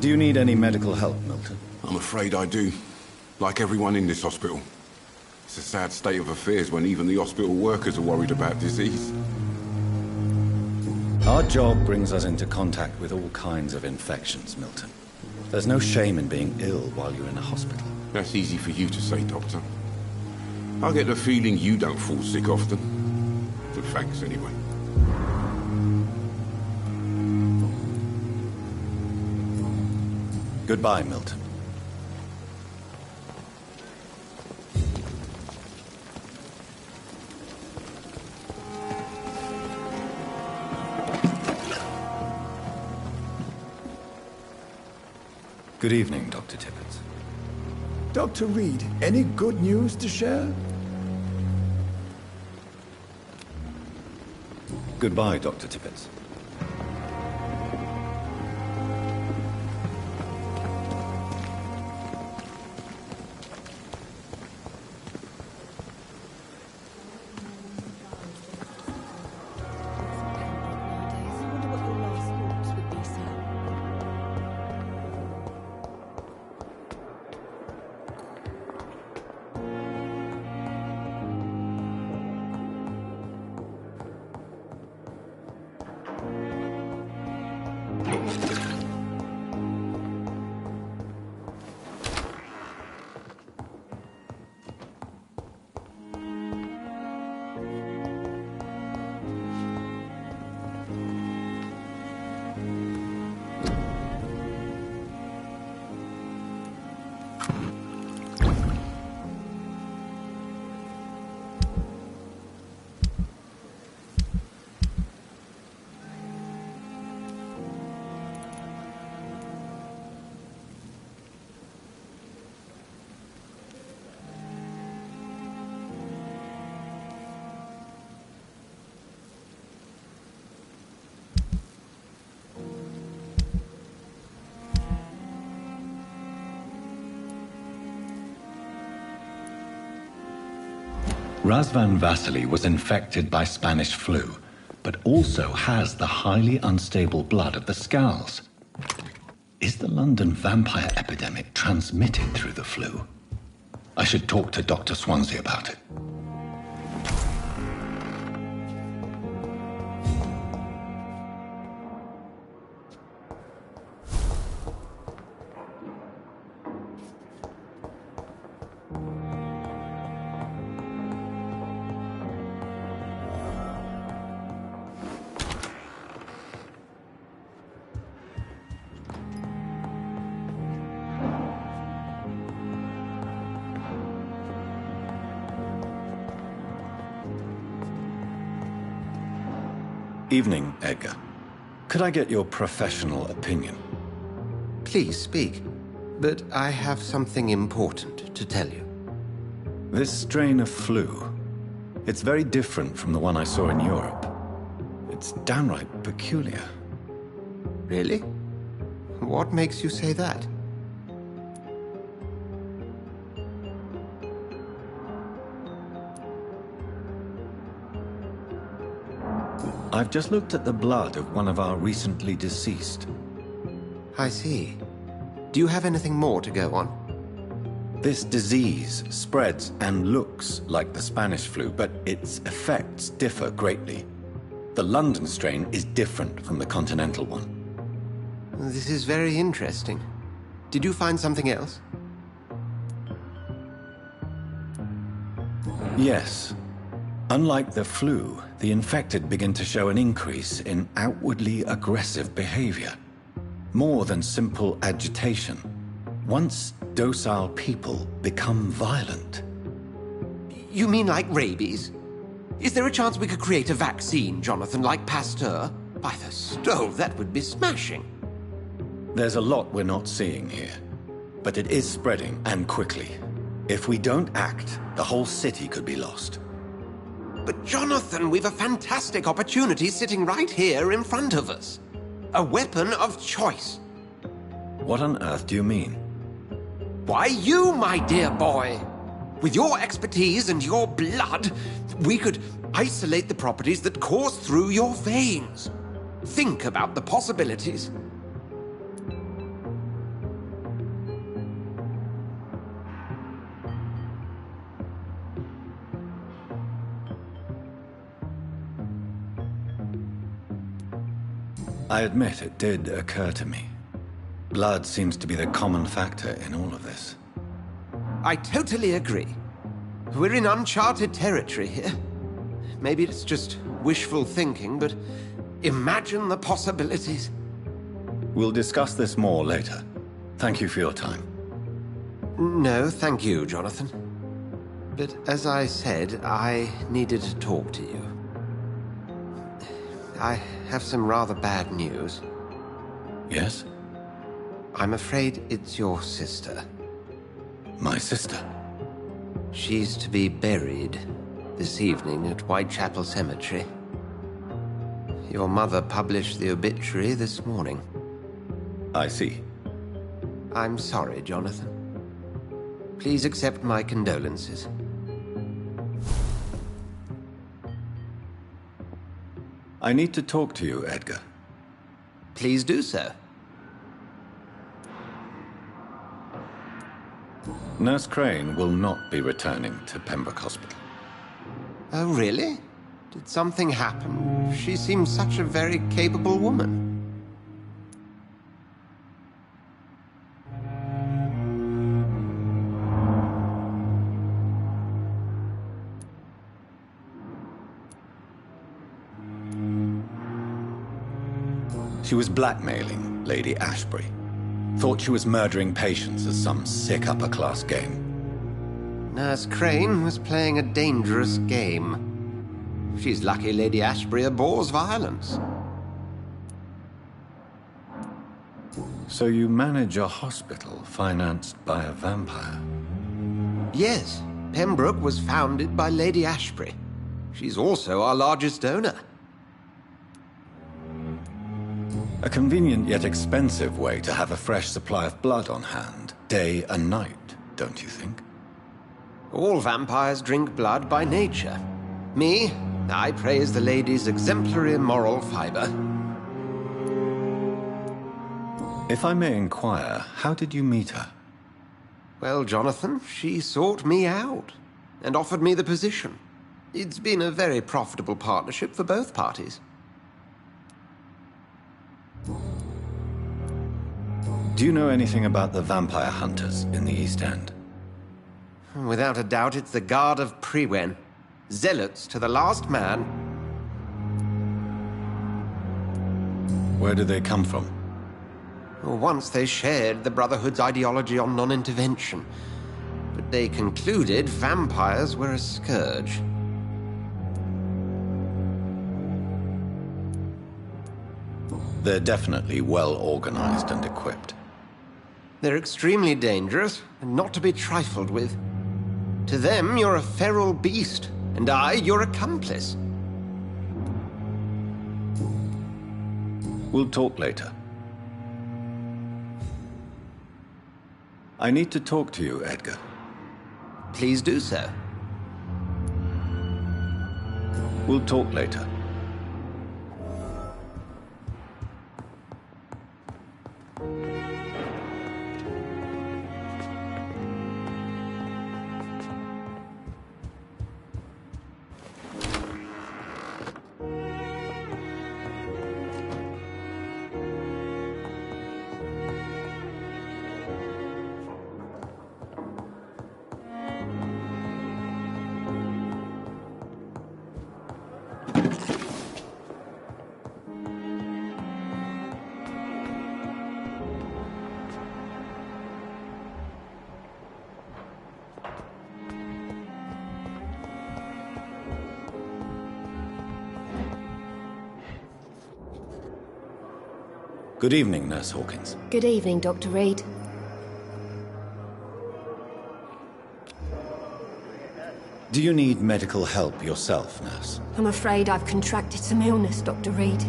Speaker 1: Do you need any medical help, Milton?
Speaker 3: I'm afraid I do. Like everyone in this hospital. It's a sad state of affairs when even the hospital workers are worried about disease.
Speaker 1: Our job brings us into contact with all kinds of infections, Milton. There's no shame in being ill while you're in a hospital.
Speaker 3: That's easy for you to say, Doctor. I get the feeling you don't fall sick often. But thanks anyway.
Speaker 1: Goodbye, Milton. Good evening, Dr. Tippett.
Speaker 15: Dr. Reed, any good news to share?
Speaker 1: Goodbye, Dr. Tippett. Razvan Vasily was infected by Spanish flu, but also has the highly unstable blood of the Skulls. Is the London vampire epidemic transmitted through the flu? I should talk to Dr. Swansea about it. Evening, Edgar. Could I get your professional opinion?
Speaker 18: Please speak, but I have something important to tell you.
Speaker 1: This strain of flu, it's very different from the one I saw in Europe. It's downright peculiar.
Speaker 18: Really? What makes you say that?
Speaker 1: I've just looked at the blood of one of our recently deceased.
Speaker 18: I see. Do you have anything more to go on?
Speaker 1: This disease spreads and looks like the Spanish flu, but its effects differ greatly. The London strain is different from the continental one.
Speaker 18: This is very interesting. Did you find something else?
Speaker 1: Yes. Unlike the flu, the infected begin to show an increase in outwardly aggressive behavior. More than simple agitation. Once docile people become violent.
Speaker 18: You mean like rabies? Is there a chance we could create a vaccine, Jonathan, like Pasteur? By the stove, that would be smashing.
Speaker 1: There's a lot we're not seeing here. But it is spreading, and quickly. If we don't act, the whole city could be lost.
Speaker 18: But Jonathan, we've a fantastic opportunity sitting right here in front of us. A weapon of choice.
Speaker 1: What on earth do you mean?
Speaker 18: Why, you, my dear boy. With your expertise and your blood, we could isolate the properties that course through your veins. Think about the possibilities.
Speaker 1: I admit it did occur to me. Blood seems to be the common factor in all of this.
Speaker 18: I totally agree. We're in uncharted territory here. Maybe it's just wishful thinking, but imagine the possibilities.
Speaker 1: We'll discuss this more later. Thank you for your time.
Speaker 18: No, thank you, Jonathan. But as I said, I needed to talk to you. I have some rather bad news.
Speaker 1: Yes?
Speaker 18: I'm afraid it's your sister.
Speaker 1: My sister?
Speaker 18: She's to be buried this evening at Whitechapel Cemetery. Your mother published the obituary this morning.
Speaker 1: I see.
Speaker 18: I'm sorry, Jonathan. Please accept my condolences.
Speaker 1: I need to talk to you, Edgar.
Speaker 18: Please do so.
Speaker 1: Nurse Crane will not be returning to Pembroke Hospital.
Speaker 18: Oh, really? Did something happen? She seems such a very capable woman.
Speaker 1: She was blackmailing Lady Ashbury. Thought she was murdering patients as some sick upper-class game.
Speaker 18: Nurse Crane was playing a dangerous game. She's lucky Lady Ashbury abhors violence.
Speaker 1: So you manage a hospital financed by a vampire?
Speaker 18: Yes, Pembroke was founded by Lady Ashbury. She's also our largest donor.
Speaker 1: A convenient yet expensive way to have a fresh supply of blood on hand, day and night, don't you think?
Speaker 18: All vampires drink blood by nature. Me, I praise the lady's exemplary moral fiber.
Speaker 1: If I may inquire, how did you meet her?
Speaker 18: Well, Jonathan, she sought me out and offered me the position. It's been a very profitable partnership for both parties.
Speaker 1: Do you know anything about the vampire hunters in the East End?
Speaker 18: Without a doubt, it's the Guard of Priwen. Zealots to the last man.
Speaker 1: Where do they come from?
Speaker 18: Once they shared the Brotherhood's ideology on non-intervention, but they concluded vampires were a scourge.
Speaker 1: They're definitely well organized and equipped.
Speaker 18: They're extremely dangerous and not to be trifled with. To them, you're a feral beast, and I, your accomplice.
Speaker 1: We'll talk later. I need to talk to you, Edgar.
Speaker 18: Please do so.
Speaker 1: We'll talk later. Good evening, Nurse Hawkins.
Speaker 19: Good evening, Dr. Reed.
Speaker 1: Do you need medical help yourself, Nurse?
Speaker 19: I'm afraid I've contracted some illness, Dr. Reed.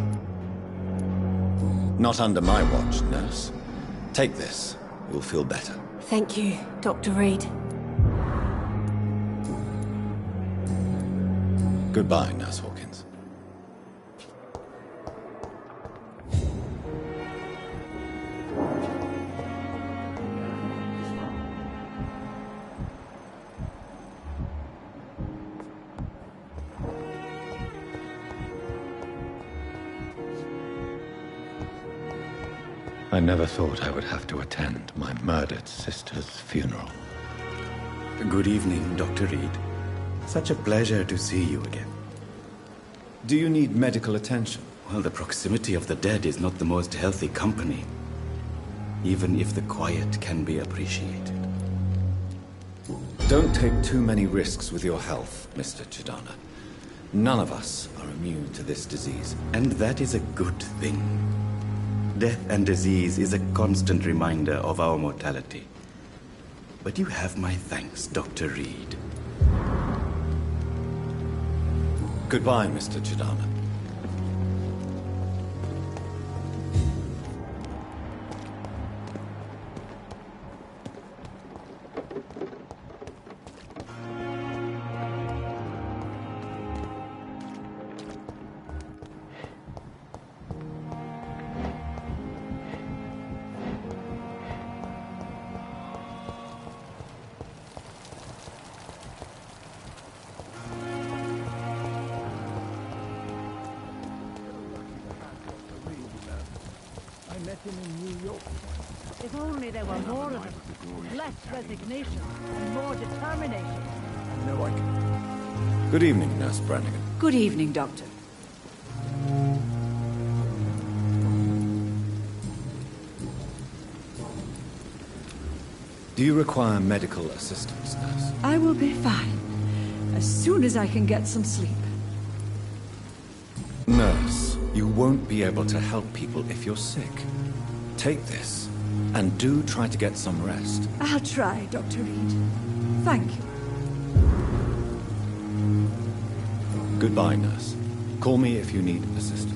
Speaker 1: Not under my watch, Nurse. Take this. You'll feel better.
Speaker 19: Thank you, Dr. Reed.
Speaker 1: Goodbye, Nurse Hawkins. I never thought I would have to attend my murdered sister's funeral.
Speaker 20: Good evening, Dr. Reed. Such a pleasure to see you again.
Speaker 1: Do you need medical attention?
Speaker 20: Well, the proximity of the dead is not the most healthy company, even if the quiet can be appreciated.
Speaker 1: Don't take too many risks with your health, Mr. Chidana. None of us are immune to this disease.
Speaker 20: And that is a good thing. Death and disease is a constant reminder of our mortality. But you have my thanks, Dr. Reed.
Speaker 1: Goodbye, Mr. Chidana.
Speaker 16: I met him in New York. If only there were more of them. Less resignation and more determination.
Speaker 15: No, I can.
Speaker 1: Good evening, Nurse Brannigan.
Speaker 21: Good evening, Doctor.
Speaker 1: Do you require medical assistance, Nurse?
Speaker 21: I will be fine. As soon as I can get some sleep.
Speaker 1: Nurse, you won't be able to help people if you're sick. Take this, and do try to get some rest.
Speaker 21: I'll try, Dr. Reed. Thank you.
Speaker 1: Goodbye, Nurse. Call me if you need assistance.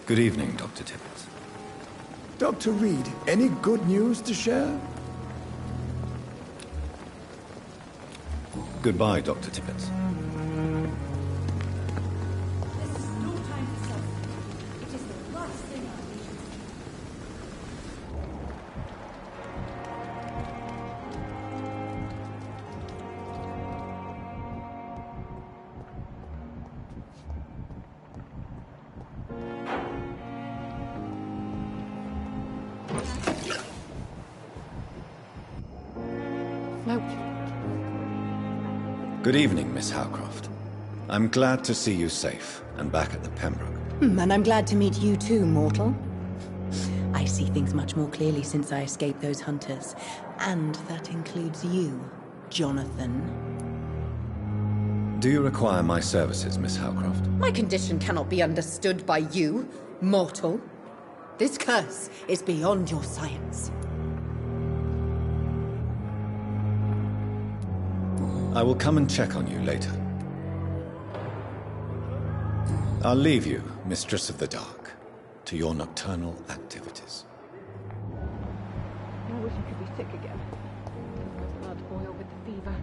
Speaker 1: Good evening, Dr. Tibbets.
Speaker 15: Dr. Reed, any good news to share?
Speaker 1: Goodbye, Dr. Tippett. Good evening, Miss Howcroft. I'm glad to see you safe and back at the Pembroke.
Speaker 10: And I'm glad to meet you too, mortal. I see things much more clearly since I escaped those hunters. And that includes you, Jonathan.
Speaker 1: Do you require my services, Miss Howcroft?
Speaker 10: My condition cannot be understood by you, mortal. This curse is beyond your science.
Speaker 1: I will come and check on you later. I'll leave you, Mistress of the Dark, to your nocturnal activities.
Speaker 22: I wish I could be sick again. Blood boil with the fever.